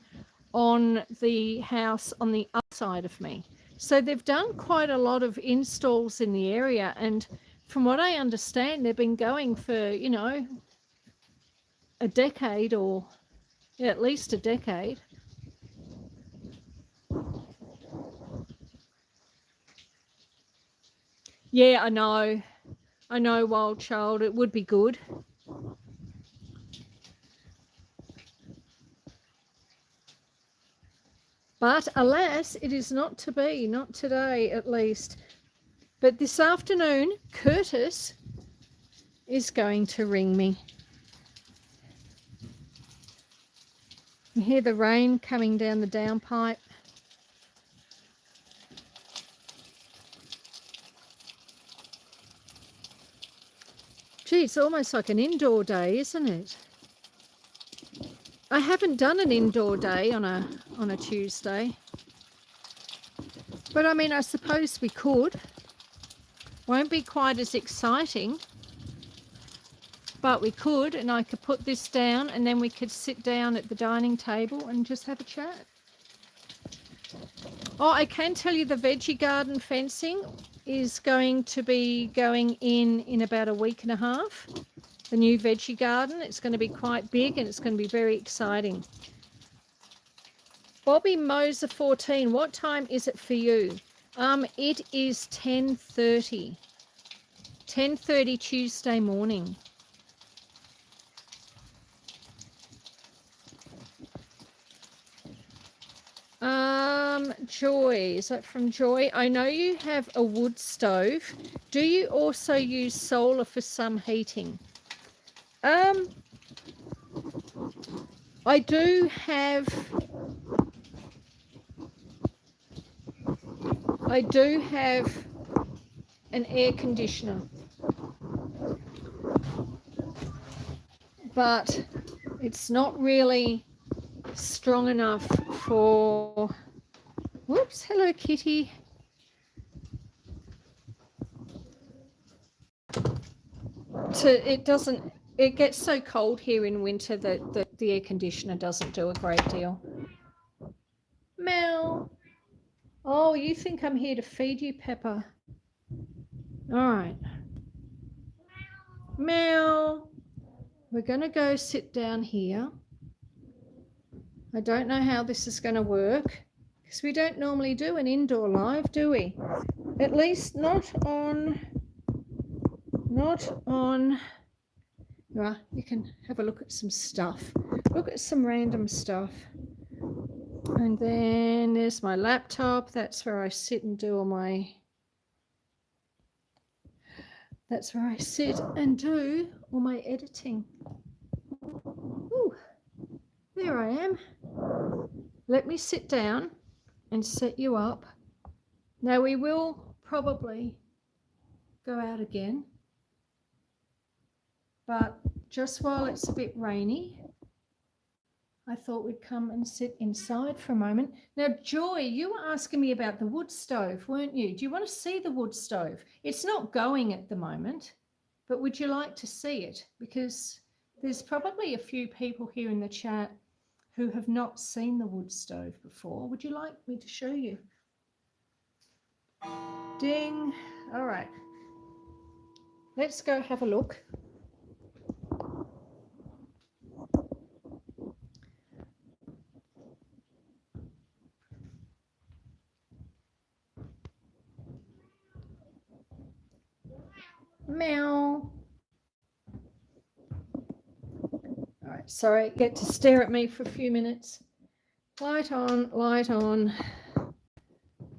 on the house on the other side of me. So they've done quite a lot of installs in the area, and from what I understand, they've been going for, you know, a decade, or at least a decade. Yeah, I know, wild child, it would be good. But alas, it is not to be, not today at least. But this afternoon, Curtis is going to ring me. You hear the rain coming down the downpipe. Gee, it's almost like an indoor day, isn't it? I haven't done an indoor day on a Tuesday. But I mean, I suppose we could. Won't be quite as exciting, but we could, and I could put this down and then we could sit down at the dining table and just have a chat. Oh, I can tell you the veggie garden fencing is going to be going in about a week and a half. The new veggie garden, it's going to be quite big and it's going to be very exciting. Bobby Moser 14, what time is it for you? It is 10:30. 10:30 Tuesday morning. Joy, is that from Joy? I know you have a wood stove. Do you also use solar for some heating? I do have an air conditioner, but it's not really strong enough for, whoops, hello kitty. It gets so cold here in winter that the air conditioner doesn't do a great deal. Mel. Oh, you think I'm here to feed you, Pepper? All right. Mel. We're going to go sit down here. I don't know how this is going to work because we don't normally do an indoor live, do we? At least not on. Right, you can have a look at some stuff. Look at some random stuff. And then there's my laptop. That's where I sit and do all my... That's where I sit and do all my editing. Ooh, there I am. Let me sit down and set you up. Now we will probably go out again, but just while it's a bit rainy, I thought we'd come and sit inside for a moment. Now, Joy, you were asking me about the wood stove, weren't you? Do you want to see the wood stove? It's not going at the moment, but would you like to see it? Because there's probably a few people here in the chat who have not seen the wood stove before. Would you like me to show you? Ding. All right. Let's go have a look. Meow. All right, sorry, get to stare at me for a few minutes. Light on, light on.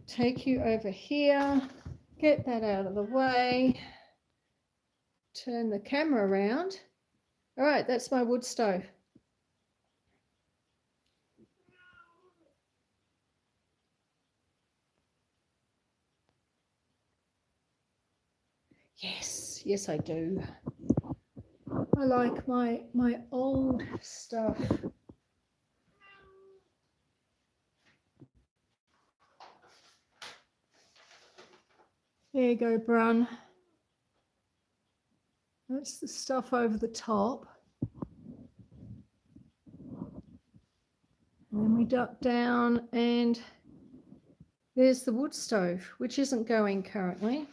Take you over here. Get that out of the way. Turn the camera around. All right, that's my wood stove. Yes, yes I do. I like my old stuff. There you go, Brun. That's the stuff over the top. And then we duck down and there's the wood stove, which isn't going currently.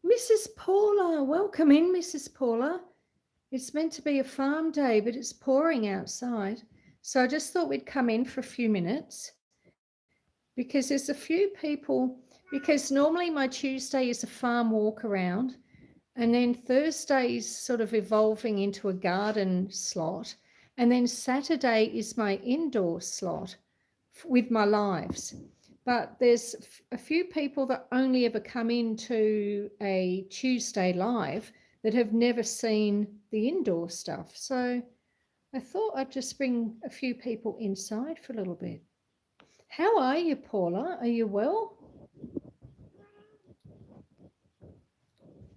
Mrs. Paula, welcome in, Mrs. Paula. It's meant to be a farm day, but it's pouring outside. So I just thought we'd come in for a few minutes because there's a few people, because normally my Tuesday is a farm walk around, and then Thursday is sort of evolving into a garden slot, and then Saturday is my indoor slot with my lives. But there's a few people that only ever come into a Tuesday live that have never seen the indoor stuff. So I thought I'd just bring a few people inside for a little bit. How are you, Paula? Are you well?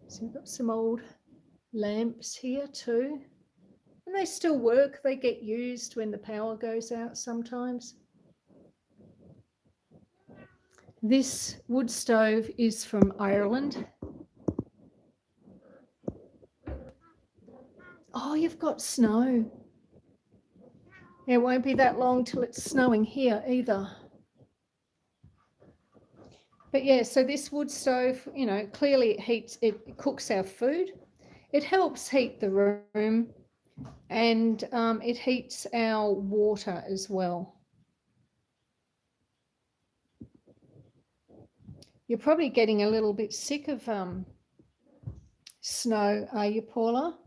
So we've got some old lamps here too. And they still work. They get used when the power goes out sometimes. This wood stove is from Ireland. Oh, you've got snow. It won't be that long till it's snowing here either. But yeah, so this wood stove, you know, clearly it cooks our food. It helps heat the room, and it heats our water as well. You're probably getting a little bit sick of snow, are you, Paula?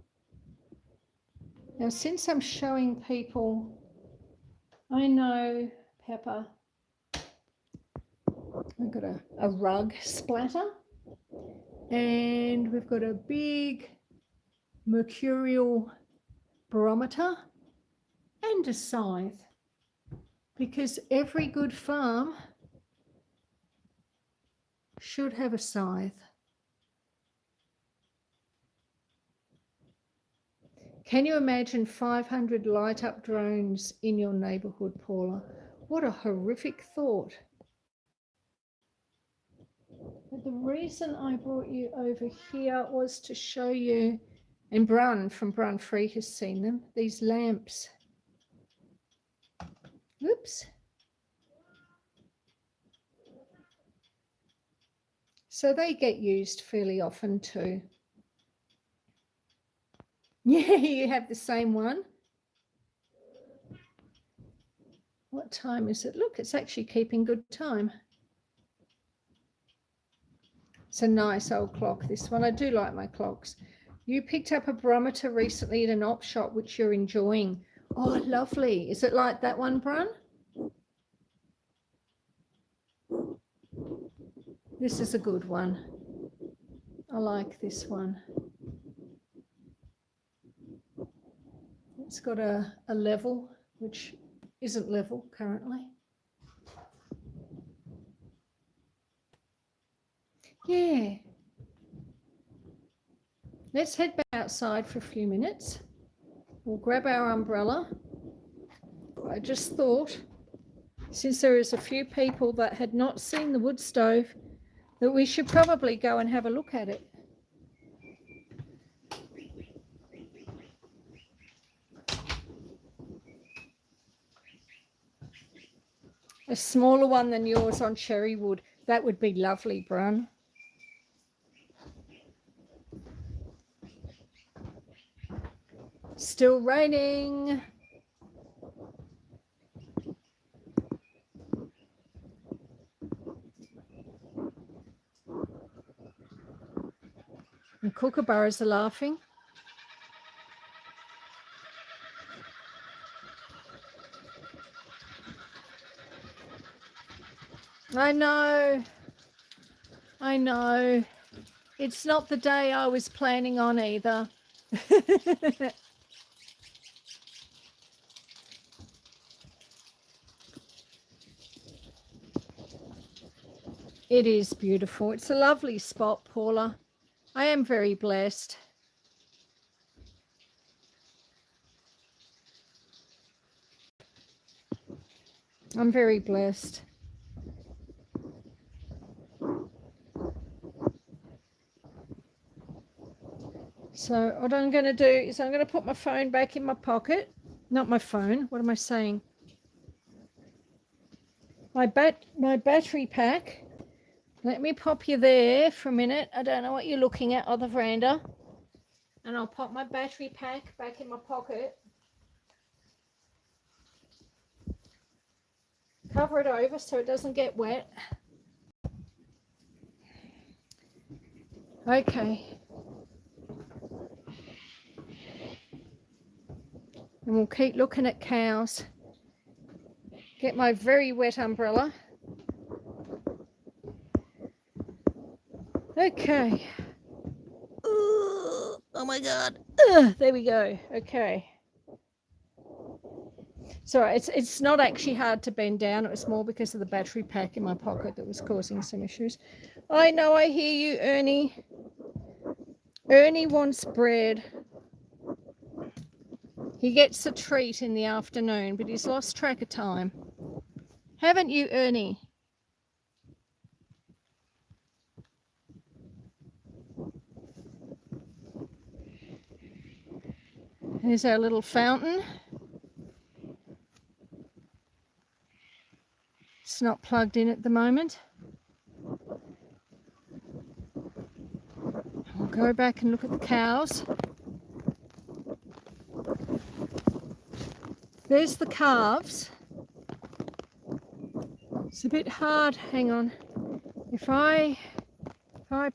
Now, since I'm showing people, I know, Pepper, I've got a rug splatter, and we've got a big mercurial barometer and a scythe, because every good farm should have a scythe. Can you imagine 500 light up drones in your neighbourhood, Paula? What a horrific thought. But the reason I brought you over here was to show you, and Brun from Brun Free has seen them, these lamps. Oops. So they get used fairly often too. Yeah, you have the same one. What time is it? Look, it's actually keeping good time. It's a nice old clock, this one. I do like my clocks. You picked up a barometer recently at an op shop, which you're enjoying. Oh, lovely. Is it like that one, Brun? This is a good one. I like this one. It's got a level, which isn't level currently. Yeah. Let's head back outside for a few minutes. We'll grab our umbrella. I just thought, since there is a few people that had not seen the wood stove, that we should probably go and have a look at it. A smaller one than yours on cherry wood. That would be lovely, Brun. Still raining. And kookaburras are laughing. I know. I know. It's not the day I was planning on either. It is beautiful. It's a lovely spot, Paula. I am very blessed. I'm very blessed. So what I'm going to do is I'm going to put my phone back in my pocket. Not my phone. What am I saying? My battery pack. Let me pop you there for a minute. I don't know what you're looking at on the veranda. And I'll pop my battery pack back in my pocket. Cover it over so it doesn't get wet. Okay. And we'll keep looking at cows. Get my very wet umbrella. Okay. Ooh, oh my God. There we go. Okay. Sorry, it's not actually hard to bend down. It was more because of the battery pack in my pocket that was causing some issues. I know, I hear you, Ernie. Ernie wants bread. He gets a treat in the afternoon, but he's lost track of time. Haven't you, Ernie? There's our little fountain. It's not plugged in at the moment. I'll go back and look at the cows. There's the calves. It's a bit hard. Hang on. If I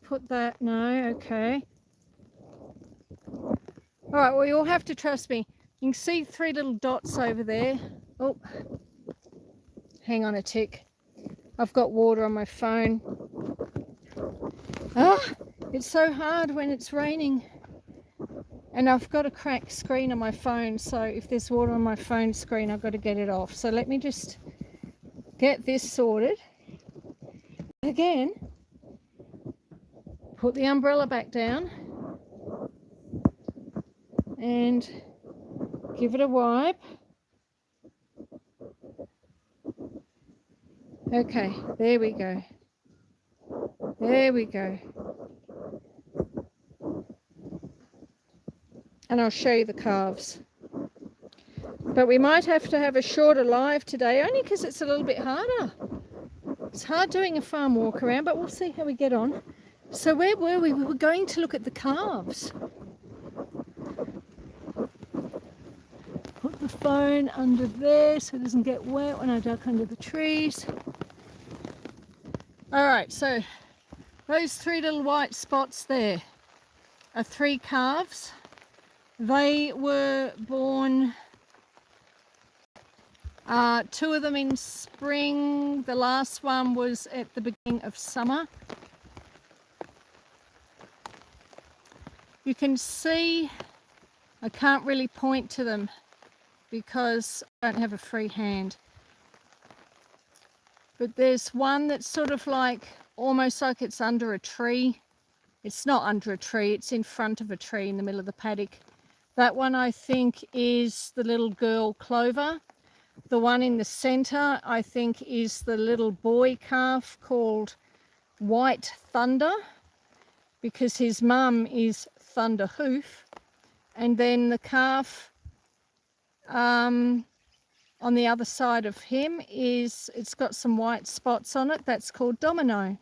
put that, no, okay. All right, well, you'll have to trust me. You can see 3 little dots over there. Oh, hang on a tick. I've got water on my phone. Ah, it's so hard when it's raining. And I've got a cracked screen on my phone, so if there's water on my phone screen, I've got to get it off. So let me just get this sorted. Again, put the umbrella back down and give it a wipe. Okay, there we go. There we go. And I'll show you the calves. But we might have to have a shorter live today, only because it's a little bit harder. It's hard doing a farm walk around, but we'll see how we get on. So where were we? We were going to look at the calves. Put the phone under there so it doesn't get wet when I duck under the trees. All right, so those 3 little white spots there are 3 calves. They were born, 2 of them in spring. The last one was at the beginning of summer. You can see, I can't really point to them because I don't have a free hand. But there's one that's sort of like, almost like it's under a tree. It's not under a tree, it's in front of a tree in the middle of the paddock. That one I think is the little girl Clover. The one in the center I think is the little boy calf called White Thunder, because his mum is Thunder Hoof. And then the calf on the other side of him it's got some white spots on it. That's called Domino.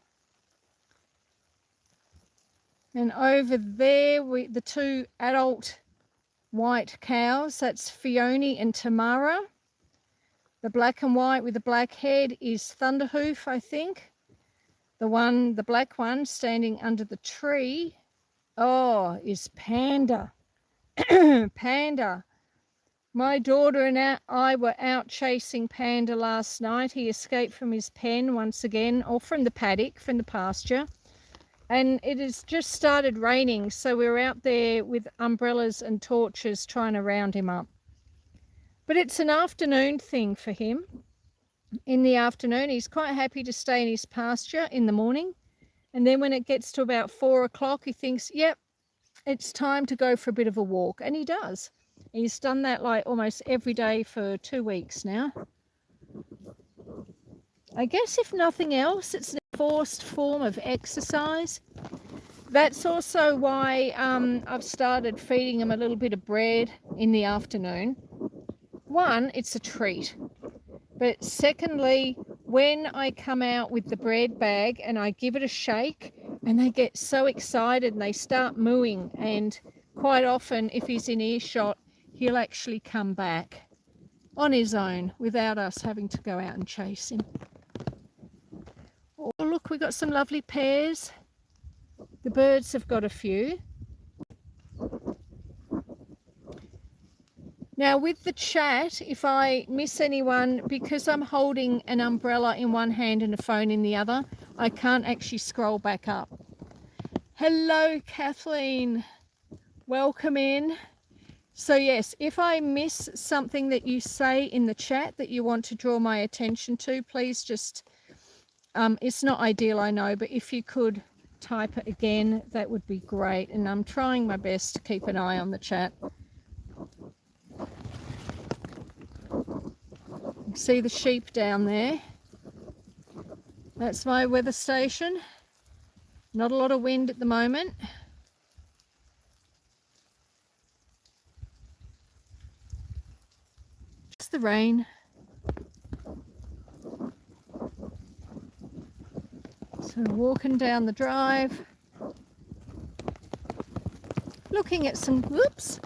And over there, the 2 adult white cows, that's Fiona and Tamara. The black and white with the black head is Thunderhoof, I think. The black one standing under the tree Oh, is Panda. Panda. My daughter and I were out chasing Panda last night. He escaped from his pen once again, or from the paddock, from the pasture. And it has just started raining, so we were out there with umbrellas and torches trying to round him up. But it's an afternoon thing for him. In the afternoon, he's quite happy to stay in his pasture in the morning. And then when it gets to about 4 o'clock, he thinks, yep, it's time to go for a bit of a walk. And he does. He's done that like almost every day for 2 weeks now. I guess if nothing else, it's a forced form of exercise. That's also why I've started feeding him a little bit of bread in the afternoon. One, it's a treat. But secondly, when I come out with the bread bag and I give it a shake, and they get so excited and they start mooing, and quite often if he's in earshot, he'll actually come back on his own without us having to go out and chase him. Oh, look, we've got some lovely pears. The birds have got a few. Now with the chat, if I miss anyone, because I'm holding an umbrella in one hand and a phone in the other, I can't actually scroll back up. Hello, Kathleen. Welcome in. So yes, if I miss something that you say in the chat that you want to draw my attention to, please just, it's not ideal, I know, but if you could type it again, that would be great. And I'm trying my best to keep an eye on the chat. See the sheep down there? That's my weather station. Not a lot of wind at the moment. Just the rain. So walking down the drive, looking at some cows.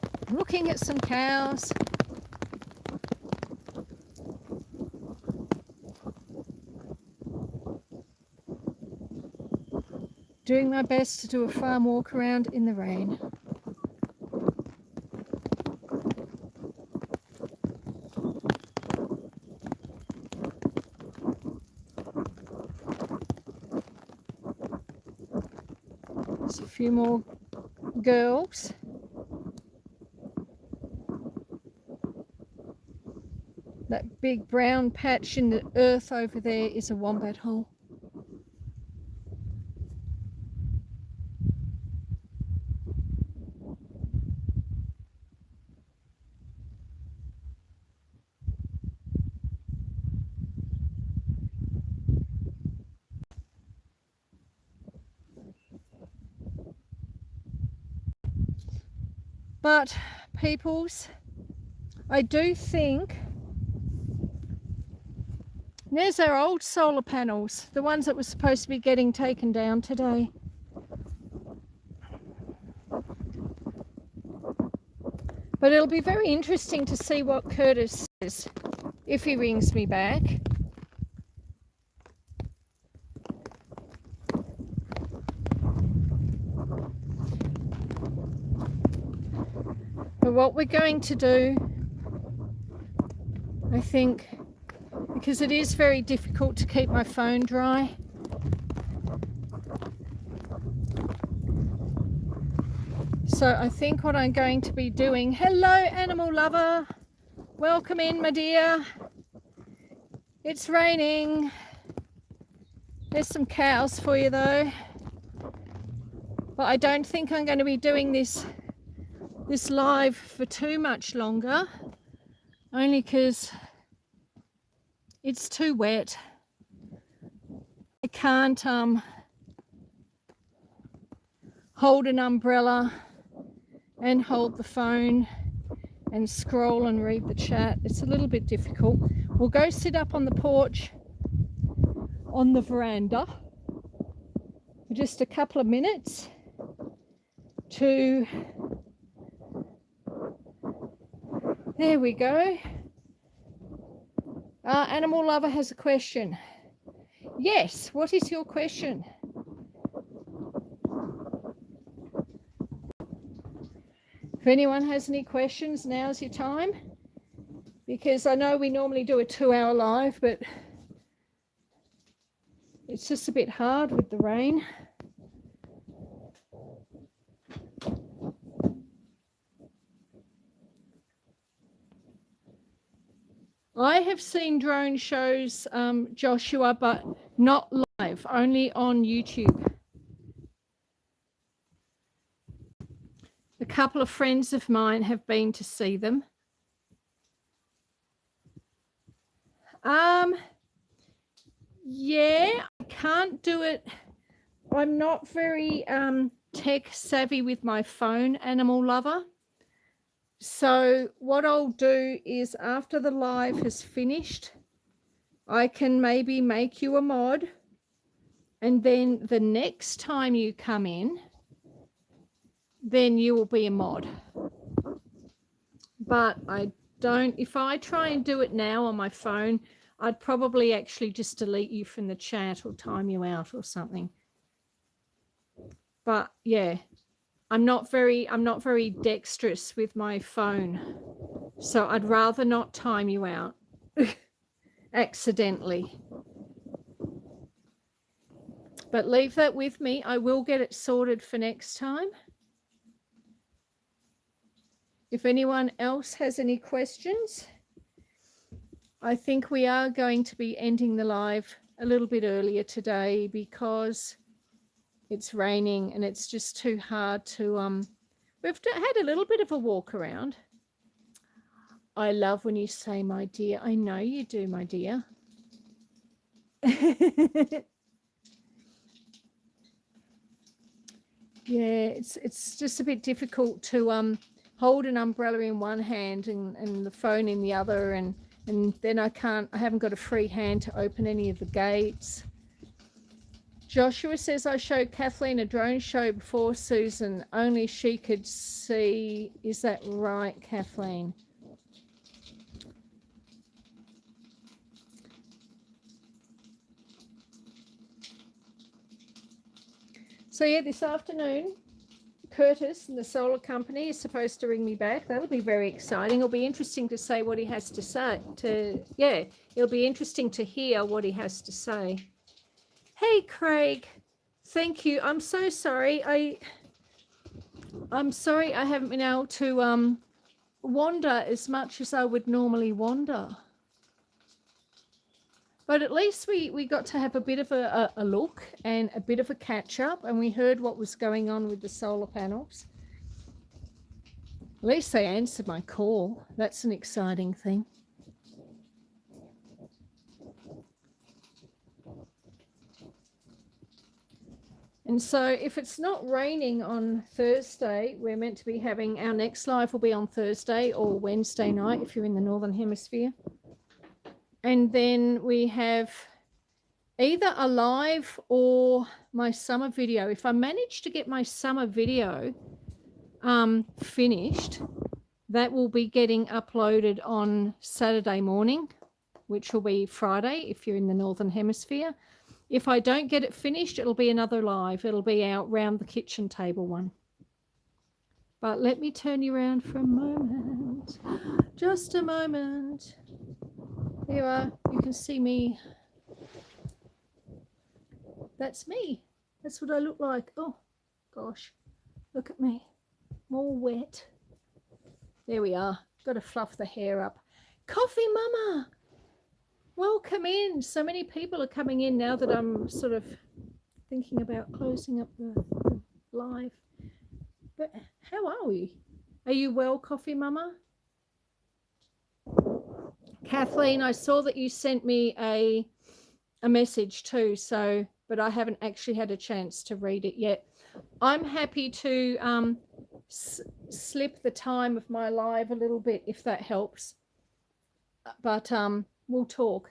Doing my best to do a farm walk around in the rain. There's a few more girls. That big brown patch in the earth over there is a wombat hole. But peoples, I do think there's our old solar panels, the ones that were supposed to be getting taken down today. But it'll be very interesting to see what Curtis says if he rings me back. But what we're going to do, I think, because it is very difficult to keep my phone dry, so I think what I'm going to be doing, hello animal lover, welcome in my dear. It's raining. There's some cows for you though, but I don't think I'm going to be doing this live for too much longer, only because it's too wet. I can't hold an umbrella and hold the phone and scroll and read the chat. It's a little bit difficult. We'll go sit up on the porch on the veranda for just a couple of minutes to, there we go. Animal lover has a question. Yes, what is your question? anyone has any questions, now's your time. Because I know we normally do a 2-hour live, but it's just a bit hard with the rain. I have seen drone shows, Joshua, but not live, only on YouTube. A couple of friends of mine have been to see them. Yeah, I can't do it. I'm not very tech savvy with my phone, Animal Lover. So what I'll do is after the live has finished, I can maybe make you a mod, and then the next time you come in, then you will be a mod. But I don't, if I try and do it now on my phone, I'd probably actually just delete you from the chat or time you out or something. But yeah, I'm not very dexterous with my phone. So I'd rather not time you out accidentally. But leave that with me. I will get it sorted for next time. If anyone else has any questions, I think we are going to be ending the live a little bit earlier today because it's raining and it's just too hard to, we've had a little bit of a walk around. I love when you say, my dear. I know you do, my dear. Yeah, it's just a bit difficult to hold an umbrella in one hand and the phone in the other, and then I haven't got a free hand to open any of the gates. Joshua says, I showed Kathleen a drone show before, Susan, only she could see. Is that right, Kathleen? So yeah, this afternoon, Curtis and the solar company is supposed to ring me back. That'll be very exciting. It'll be interesting to say what he has to say. It'll be interesting to hear what he has to say. Hey, Craig, thank you. I'm so sorry. I'm sorry I haven't been able to wander as much as I would normally wander. But at least we got to have a bit of a look and a bit of a catch up, and we heard what was going on with the solar panels. At least they answered my call. That's an exciting thing. And so if it's not raining on Thursday, we're meant to be having our next live will be on Thursday or Wednesday night if you're in the Northern Hemisphere. And then we have either a live or my summer video. If I manage to get my summer video finished, that will be getting uploaded on Saturday morning, which will be Friday if you're in the Northern Hemisphere. If I don't get it finished, it'll be another live. It'll be out round the kitchen table one. But let me turn you around for a moment. Just a moment. There you are. You can see me. That's me. That's what I look like. Oh, gosh. Look at me. I'm all wet. There we are. Got to fluff the hair up. Coffee Mama. Welcome in. So many people are coming in now that I'm sort of thinking about closing up the live. But how are we? Are you well, Coffee Mama? Kathleen, I saw that you sent me a message too, but I haven't actually had a chance to read it yet. I'm happy to slip the time of my live a little bit if that helps. But we'll talk.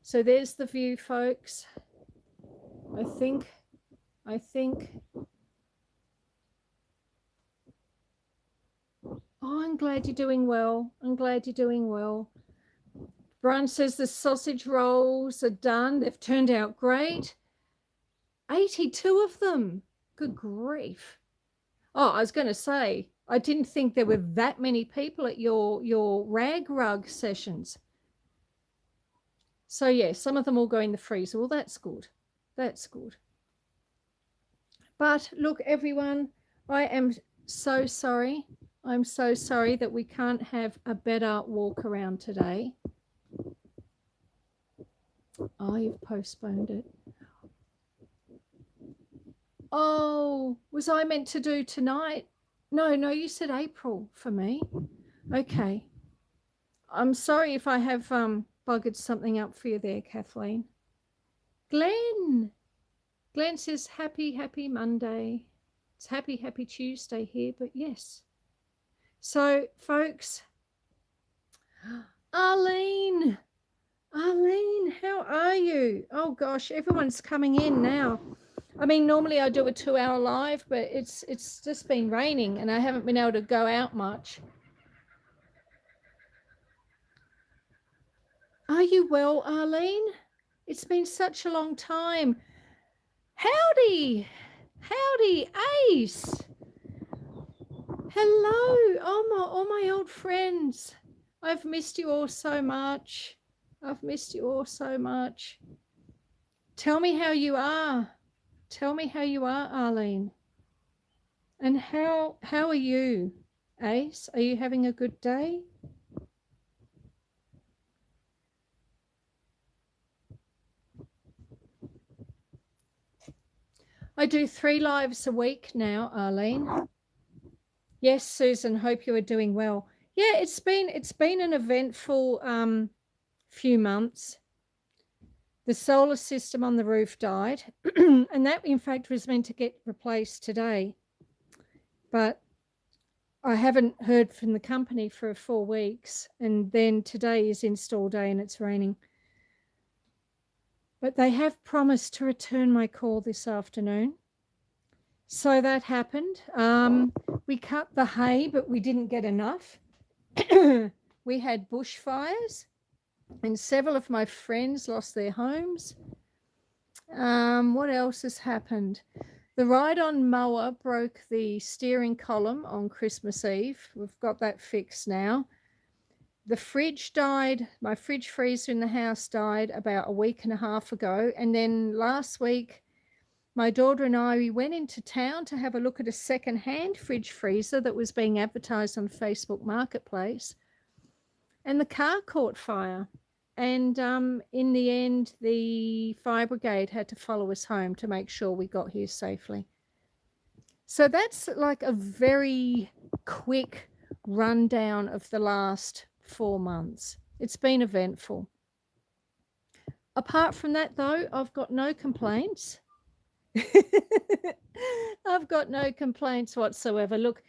So there's the view, folks. I think. Oh, I'm glad you're doing well. I'm glad you're doing well. Brian says the sausage rolls are done. They've turned out great. 82 of them. good grief. Oh, I was going to say, I didn't think there were that many people at your rag rug sessions. So, yeah, some of them will go in the freezer. Well, that's good. That's good. But look, everyone, I am so sorry. I'm so sorry that we can't have a better walk around today. Oh, you've postponed it. Oh, was I meant to do tonight? No, you said April for me. Okay. I'm sorry if I have buggered something up for you there, Kathleen. Glenn says happy Monday. It's happy Tuesday here, but yes. So, folks, Arlene, how are you? Oh gosh, everyone's coming in now. I mean, normally I do a 2-hour live, but it's just been raining and I haven't been able to go out much. Are you well, Arlene? It's been such a long time. Howdy, Ace. Hello, all my old friends. I've missed you all so much. Tell me how you are. Arlene. And how are you, Ace? Are you having a good day? I do 3 lives a week now, Arlene. Yes, Susan, hope you are doing well. Yeah, it's been an eventful few months. The solar system on the roof died, and that in fact was meant to get replaced today. But I haven't heard from the company for 4 weeks, and then today is install day and it's raining. But they have promised to return my call this afternoon. So that happened. We cut the hay, but we didn't get enough. We had bushfires, and several of my friends lost their homes. What else has happened? The ride-on mower broke the steering column on Christmas Eve. We've got that fixed now. The fridge died. My fridge freezer in the house died about a week and a half ago. And then last week, my daughter and I, we went into town to have a look at a second-hand fridge freezer that was being advertised on Facebook Marketplace. And the car caught fire. And in the end, the fire brigade had to follow us home to make sure we got here safely. So that's like a very quick rundown of the last 4 months. It's been eventful. Apart from that, though, I've got no complaints. I've got no complaints whatsoever. Look,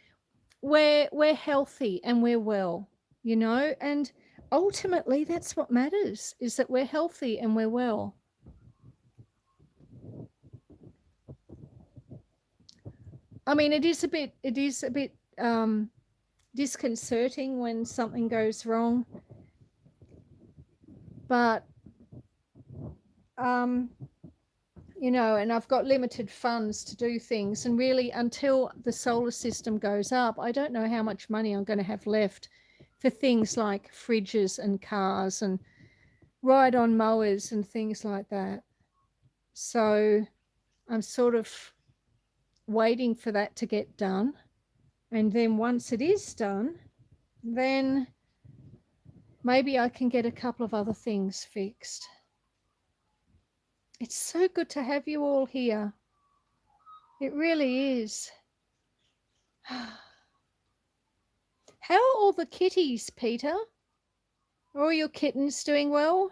we're healthy and we're well, you know, and ultimately that's what matters, is that we're healthy and we're well. I mean, it is a bit disconcerting when something goes wrong, but you know, and I've got limited funds to do things, and really until the solar system goes up, I don't know how much money I'm going to have left for things like fridges and cars and ride-on mowers and things like that. So I'm sort of waiting for that to get done, and then once it is done, then maybe I can get a couple of other things fixed. It's so good to have you all here. It really is. How are all the kitties, Peter? Are all your kittens doing well?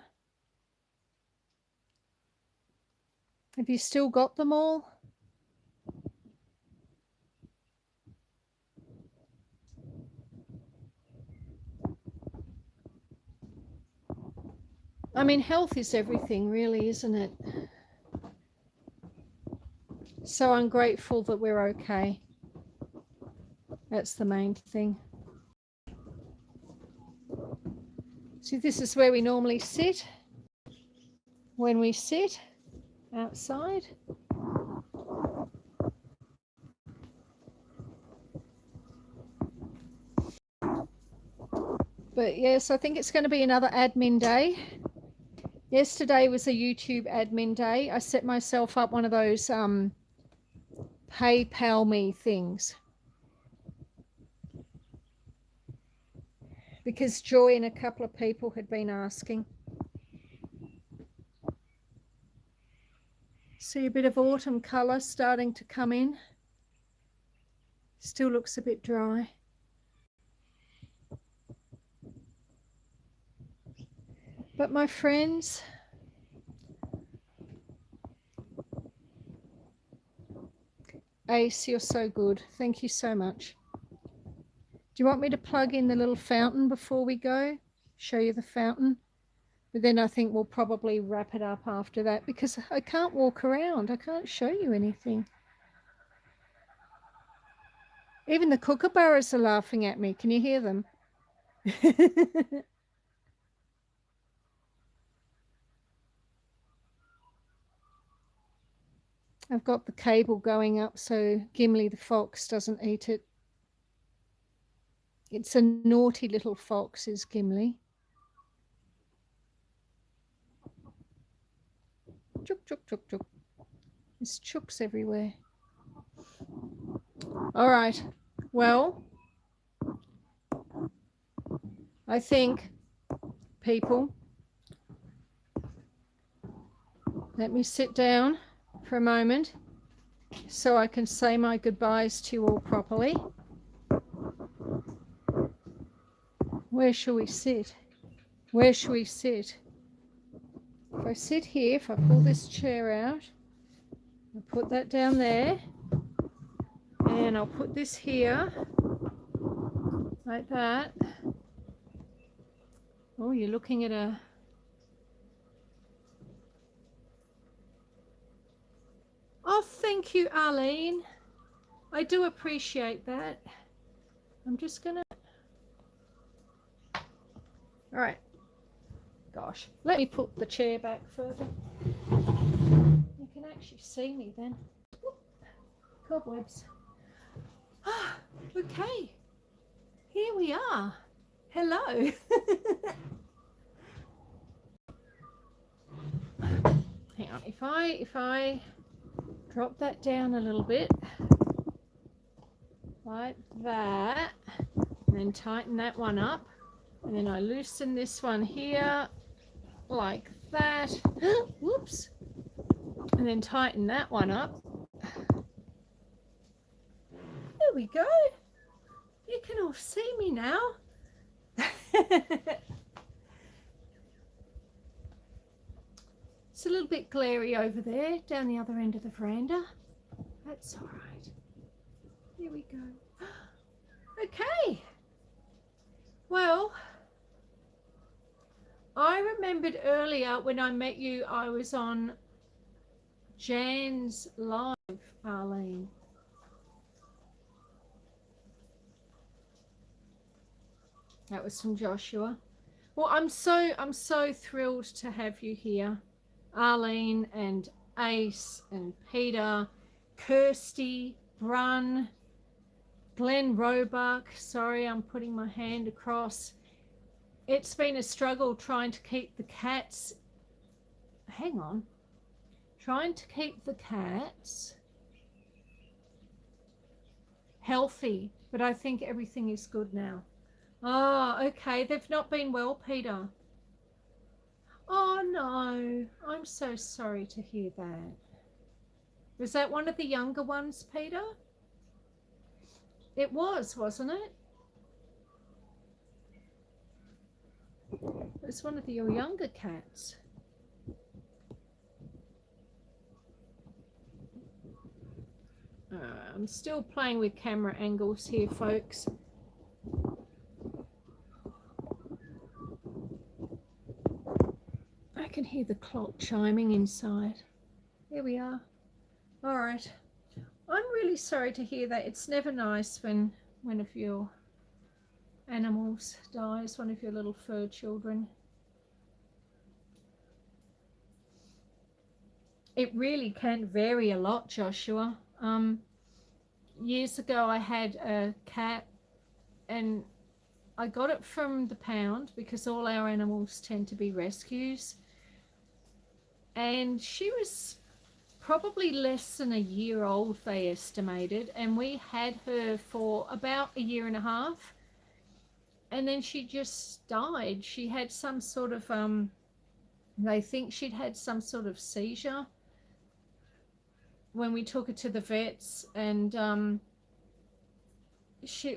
Have you still got them all? I mean, health is everything, really, isn't it? So I'm grateful that we're okay. That's the main thing. See, this is where we normally sit when we sit outside. But yes, I think it's going to be another admin day. Yesterday was a YouTube admin day. I set myself up one of those PayPal me things because Joy and a couple of people had been asking. See a bit of autumn colour starting to come in. Still looks a bit dry. But my friends, Ace, you're so good. Thank you so much. Do you want me to plug in the little fountain before we go? Show you the fountain? But then I think we'll probably wrap it up after that because I can't walk around. I can't show you anything. Even the kookaburras are laughing at me. Can you hear them? I've got the cable going up so Gimli the fox doesn't eat it. It's a naughty little fox, is Gimli. Chook, chook, chook, chook. There's chooks everywhere. All right. Well, I think, people, let me sit down for a moment so I can say my goodbyes to you all properly. Where shall we sit? Where shall we sit? If I sit here, if I pull this chair out, I'll put that down there, and I'll put this here, like that. Oh, you're looking at a... Oh, thank you, Arlene. I do appreciate that. I'm just gonna... All right. Gosh, let me put the chair back further. You can actually see me then. Cobwebs. Ah, okay. Here we are. Hello. Hang on. If I drop that down a little bit, like that, and then tighten that one up, and then I loosen this one here, like that. Whoops. And then tighten that one up. There we go. You can all see me now. It's a little bit glary over there, down the other end of the veranda. That's all right. Here we go. Okay. Well, I remembered earlier when I met you, I was on Jan's live, Arlene. That was from Joshua. Well, I'm so thrilled to have you here, Arlene and Ace and Peter, Kirsty, Brun, Glenn Roebuck. Sorry, I'm putting my hand across. It's been a struggle trying to keep the cats. Hang on. Trying to keep the cats healthy, but I think everything is good now. Oh, okay. They've not been well, Peter. Oh, no. I'm so sorry to hear that. Was that one of the younger ones, Peter? It was, wasn't it? It was one of your younger cats. I'm still playing with camera angles here, folks. I can hear the clock chiming inside. Here we are. All right. I'm really sorry to hear that. It's never nice when one of your animals dies, one of your little fur children. It really can vary a lot, Joshua. Years ago I had a cat and I got it from the pound because all our animals tend to be rescues. And she was probably less than a year old, they estimated. And we had her for about a year and a half. And then she just died. She had some sort of, they think she'd had some sort of seizure when we took her to the vets. And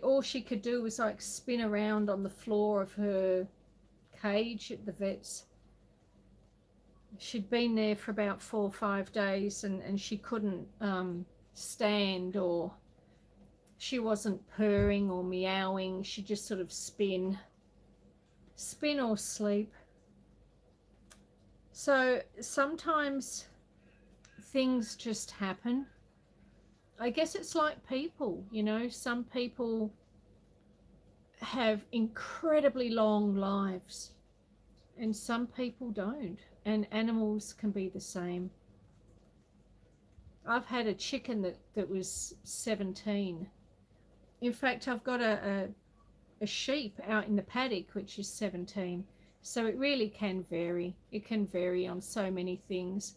all she could do was like spin around on the floor of her cage at the vets. She'd been there for about 4 or 5 days, and she couldn't stand, or she wasn't purring or meowing. She just sort of spin or sleep. So sometimes things just happen. I guess it's like people, you know, some people have incredibly long lives and some people don't, and animals can be the same. I've had a chicken that was 17. In fact, I've got a sheep out in the paddock which is 17. So it really can vary. It can vary on so many things.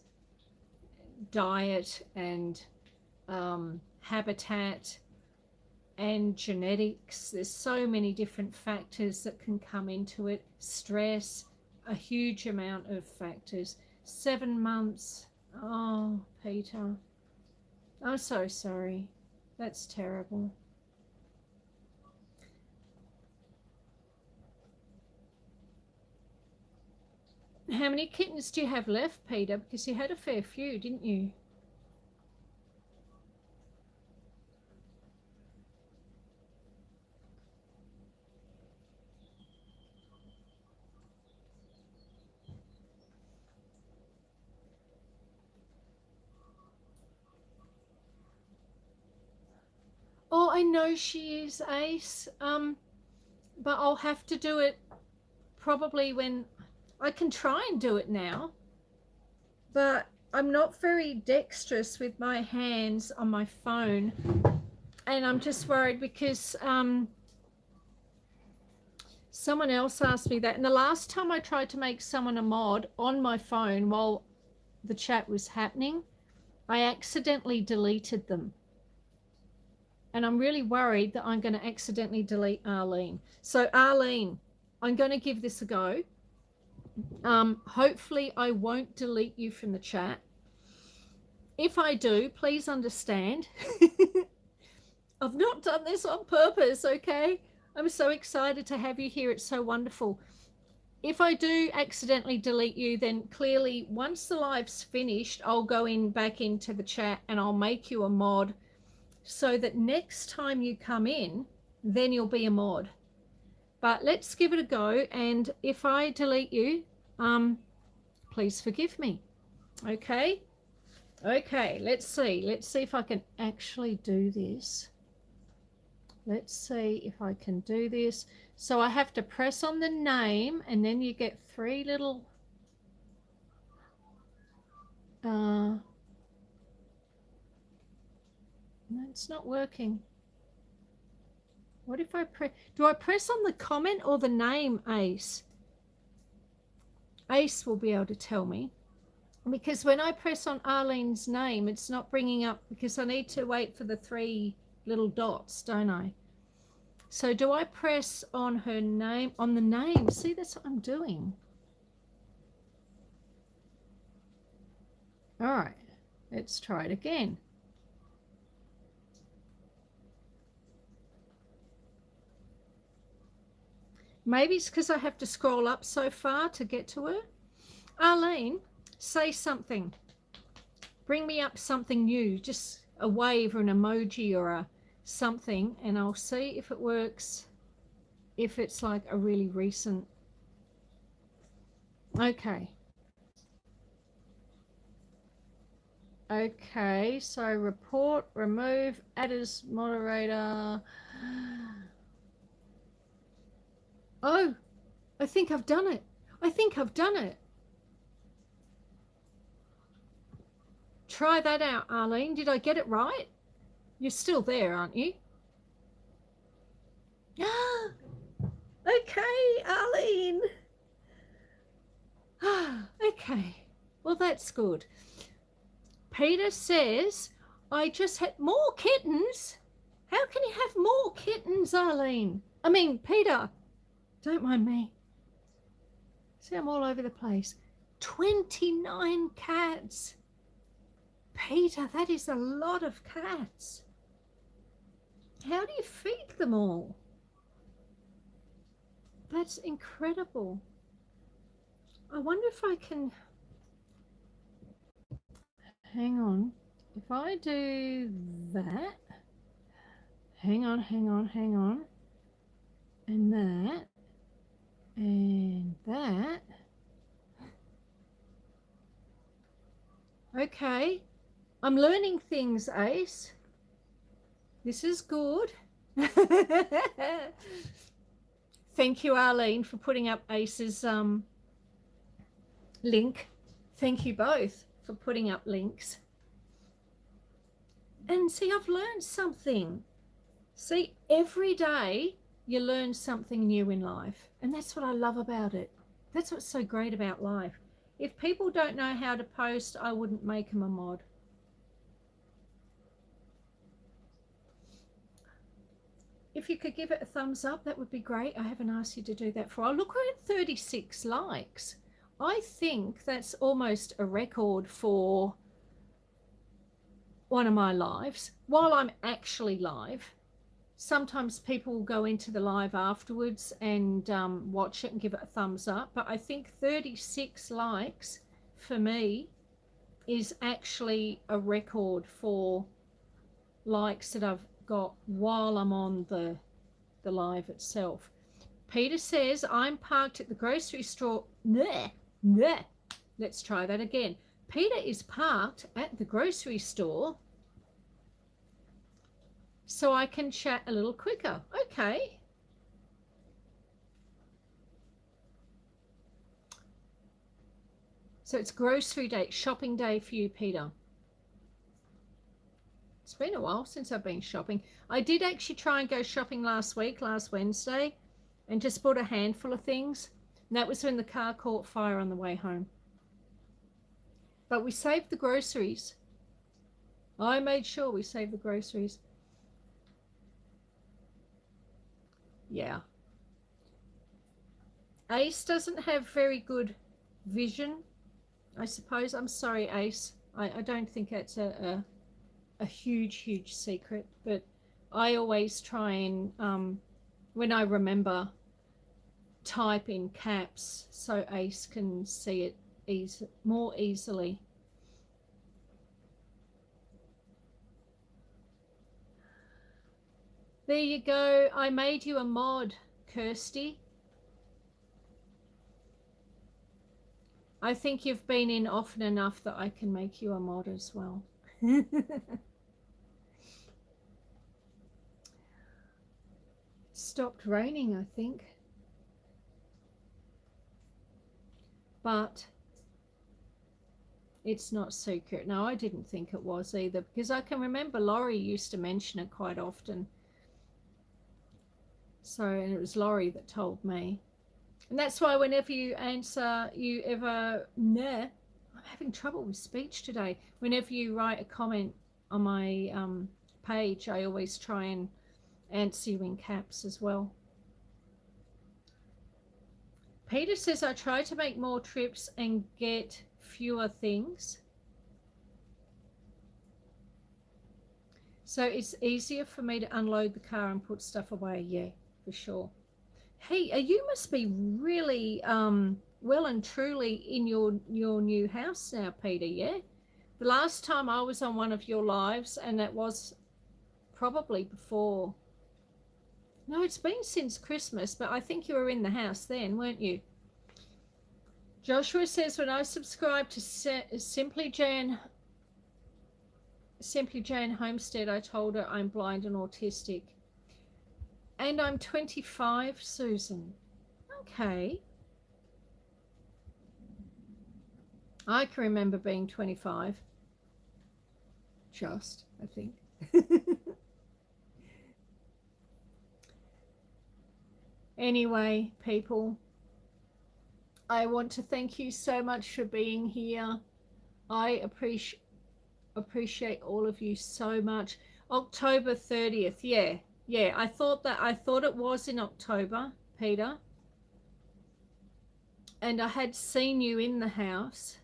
Diet and habitat and genetics. There's so many different factors that can come into it. Stress, a huge amount of factors. 7 months. Oh, Peter, I'm so sorry. That's terrible. How many kittens do you have left, Peter? Because you had a fair few, didn't you? Oh, I know she is, Ace. But I'll have to do it probably when I can try and do it now. But I'm not very dexterous with my hands on my phone. And I'm just worried because someone else asked me that. And the last time I tried to make someone a mod on my phone while the chat was happening, I accidentally deleted them. And I'm really worried that I'm going to accidentally delete Arlene. So Arlene, I'm going to give this a go. Hopefully I won't delete you from the chat. If I do, please understand. I've not done this on purpose, okay? I'm so excited to have you here. It's so wonderful. If I do accidentally delete you, then clearly once the live's finished, I'll go back into the chat and I'll make you a mod so that next time you come in, then you'll be a mod. But let's give it a go. And if I delete you, please forgive me. Okay? Okay, let's see. Let's see if I can actually do this. Let's see if I can do this. So I have to press on the name and then you get 3 little no, it's not working. What if I press? Do I press on the comment or the name, Ace? Ace will be able to tell me. Because when I press on Arlene's name, it's not bringing up, because I need to wait for the 3 little dots, don't I? So do I press on her name, on the name? See, that's what I'm doing. All right, let's try it again. Maybe it's because I have to scroll up so far to get to her. Arlene, say something. Bring me up something new, just a wave or an emoji or a something, and I'll see if it works, if it's like a really recent. Okay. Okay, so report, remove, add as moderator. Oh, I think I've done it. I think I've done it. Try that out, Arlene. Did I get it right? You're still there, aren't you? Okay, Arlene. Okay, well, that's good. Peter says, I just had more kittens. How can you have more kittens, Arlene? I mean, Peter, don't mind me. See, I'm all over the place. 29 cats. Peter, that is a lot of cats. How do you feed them all? That's incredible. I wonder if I can... Hang on. If I do that... Hang on. And that. And that. Okay. I'm learning things, Ace. This is good. Thank you, Arlene, for putting up Ace's link. Thank you both for putting up links. And see, I've learned something. See, every day you learn something new in life. And that's what I love about it. That's what's so great about life. If people don't know how to post, I wouldn't make them a mod. If you could give it a thumbs up, that would be great. I haven't asked you to do that for a while. Look, we're at 36 likes. I think that's almost a record for one of my lives. While I'm actually live, sometimes people will go into the live afterwards and watch it and give it a thumbs up. But I think 36 likes for me is actually a record for likes that I've got while I'm on the live itself. Peter says, I'm parked at the grocery store. Let's try that again. Peter is parked at the grocery store so I can chat a little quicker. Okay. So it's grocery day, shopping day for you, Peter. It's been a while since I've been shopping. I did actually try and go shopping last Wednesday, and just bought a handful of things. And that was when the car caught fire on the way home. But we saved the groceries. I made sure we saved the groceries. Yeah. Ace doesn't have very good vision, I suppose. I'm sorry, Ace. I don't think that's a huge secret, but I always try and when I remember, type in caps so Ace can see it more easily. There you go. I made you a mod, Kirsty. I think you've been in often enough that I can make you a mod as well. Stopped raining, I think. But it's not secret. No, I didn't think it was either, because I can remember Laurie used to mention it quite often. So, and it was Laurie that told me. And that's why whenever you answer, I'm having trouble with speech today. Whenever you write a comment on my page, I always try and answer you in caps as well. Peter says, I try to make more trips and get fewer things. So it's easier for me to unload the car and put stuff away. Yeah, for sure. Hey, you must be really well and truly in your new house now, Peter, yeah? The last time I was on one of your lives, and that was probably before... No, it's been since Christmas, but I think you were in the house then, weren't you? Joshua says, when I subscribed to Simply Jane Homestead, I told her I'm blind and autistic. And I'm 25, Susan. Okay. I can remember being 25. Just, I think. Anyway, people, I want to thank you so much for being here. I appreciate all of you so much. October 30th, yeah, I thought it was in October, Peter, and I had seen you in the house.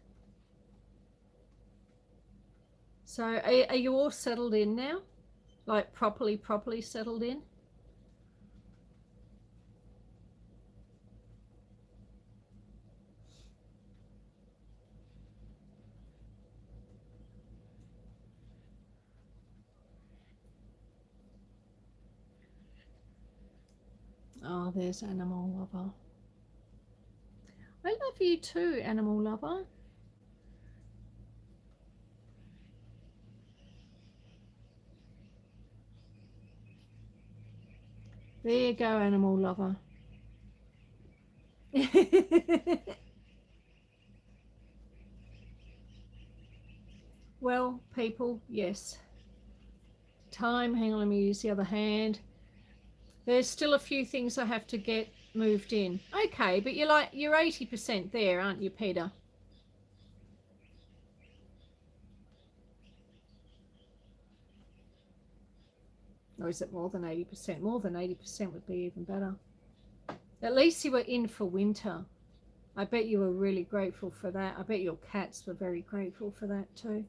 So are you all settled in now, like properly settled in? Oh, there's Animal Lover. I love you too, Animal Lover. There you go, Animal Lover. Well, people, yes. Time, hang on, let me use the other hand. There's still a few things I have to get moved in. Okay, but you're 80% there, aren't you, Peter? Or is it more than 80%? More than 80% would be even better. At least you were in for winter. I bet you were really grateful for that. I bet your cats were very grateful for that too.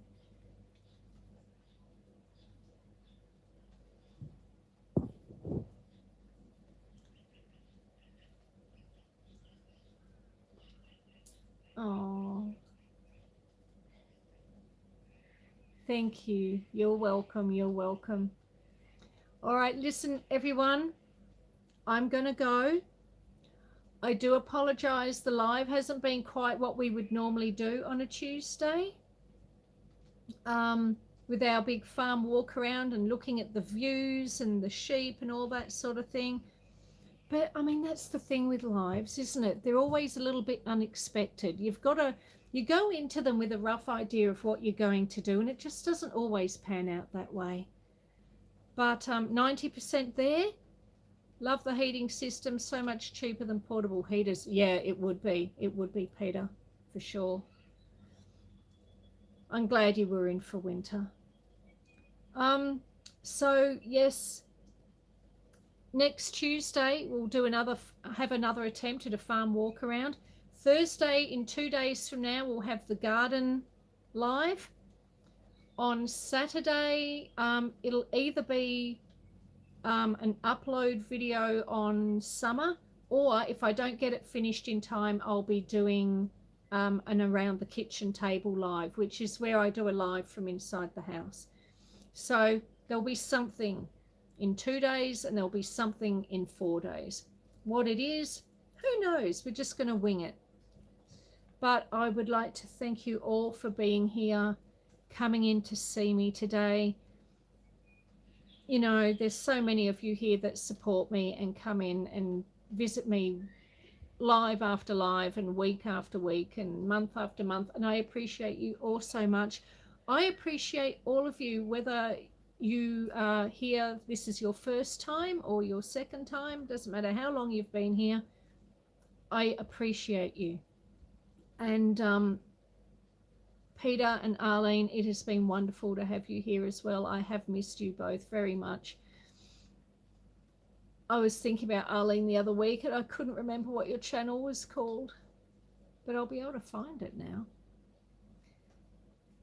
Oh, thank you. You're welcome. You're welcome. All right, listen, everyone. I'm going to go. I do apologize. The live hasn't been quite what we would normally do on a Tuesday. With our big farm walk around and looking at the views and the sheep and all that sort of thing. But I mean, that's the thing with lives, isn't it? They're always a little bit unexpected. You go into them with a rough idea of what you're going to do, and it just doesn't always pan out that way. But 90% there. Love the heating system, so much cheaper than portable heaters. Yeah, it would be, Peter, for sure. I'm glad you were in for winter. So yes, next Tuesday we'll have another attempt at a farm walk around. Thursday, in 2 days from now, we'll have the garden live. On Saturday, it'll either be an upload video on summer, or if I don't get it finished in time, I'll be doing an around the kitchen table live, which is where I do a live from inside the house. So there'll be something in 2 days and there'll be something in 4 days. What it is, who knows? We're just going to wing it. But I would like to thank you all for being here, coming in to see me today. You know, there's so many of you here that support me and come in and visit me live after live and week after week and month after month, and I appreciate you all so much. I appreciate all of you, whether you are here, this is your first time or your second time, doesn't matter how long you've been here. I appreciate you. And Peter and Arlene, it has been wonderful to have you here as well. I have missed you both very much. I was thinking about Arlene the other week and I couldn't remember what your channel was called, but I'll be able to find it now.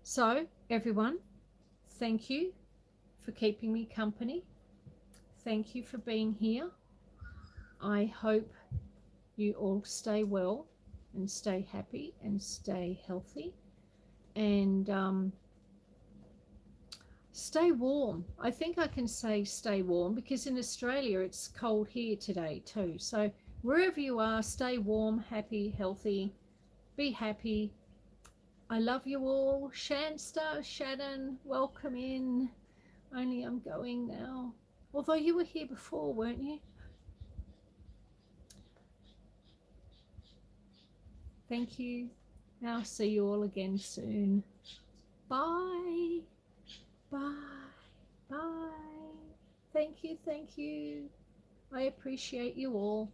So everyone, thank you for keeping me company. Thank you for being here. I hope you all stay well and stay happy and stay healthy and stay warm. I think I can say stay warm because in Australia it's cold here today too. So wherever you are, stay warm, happy, healthy, be happy. I love you all. Shanster, Shannon, welcome in. Only I'm going now. Although you were here before, weren't you? Thank you. I'll see you all again soon. Bye. Bye. Bye. Thank you. Thank you. I appreciate you all.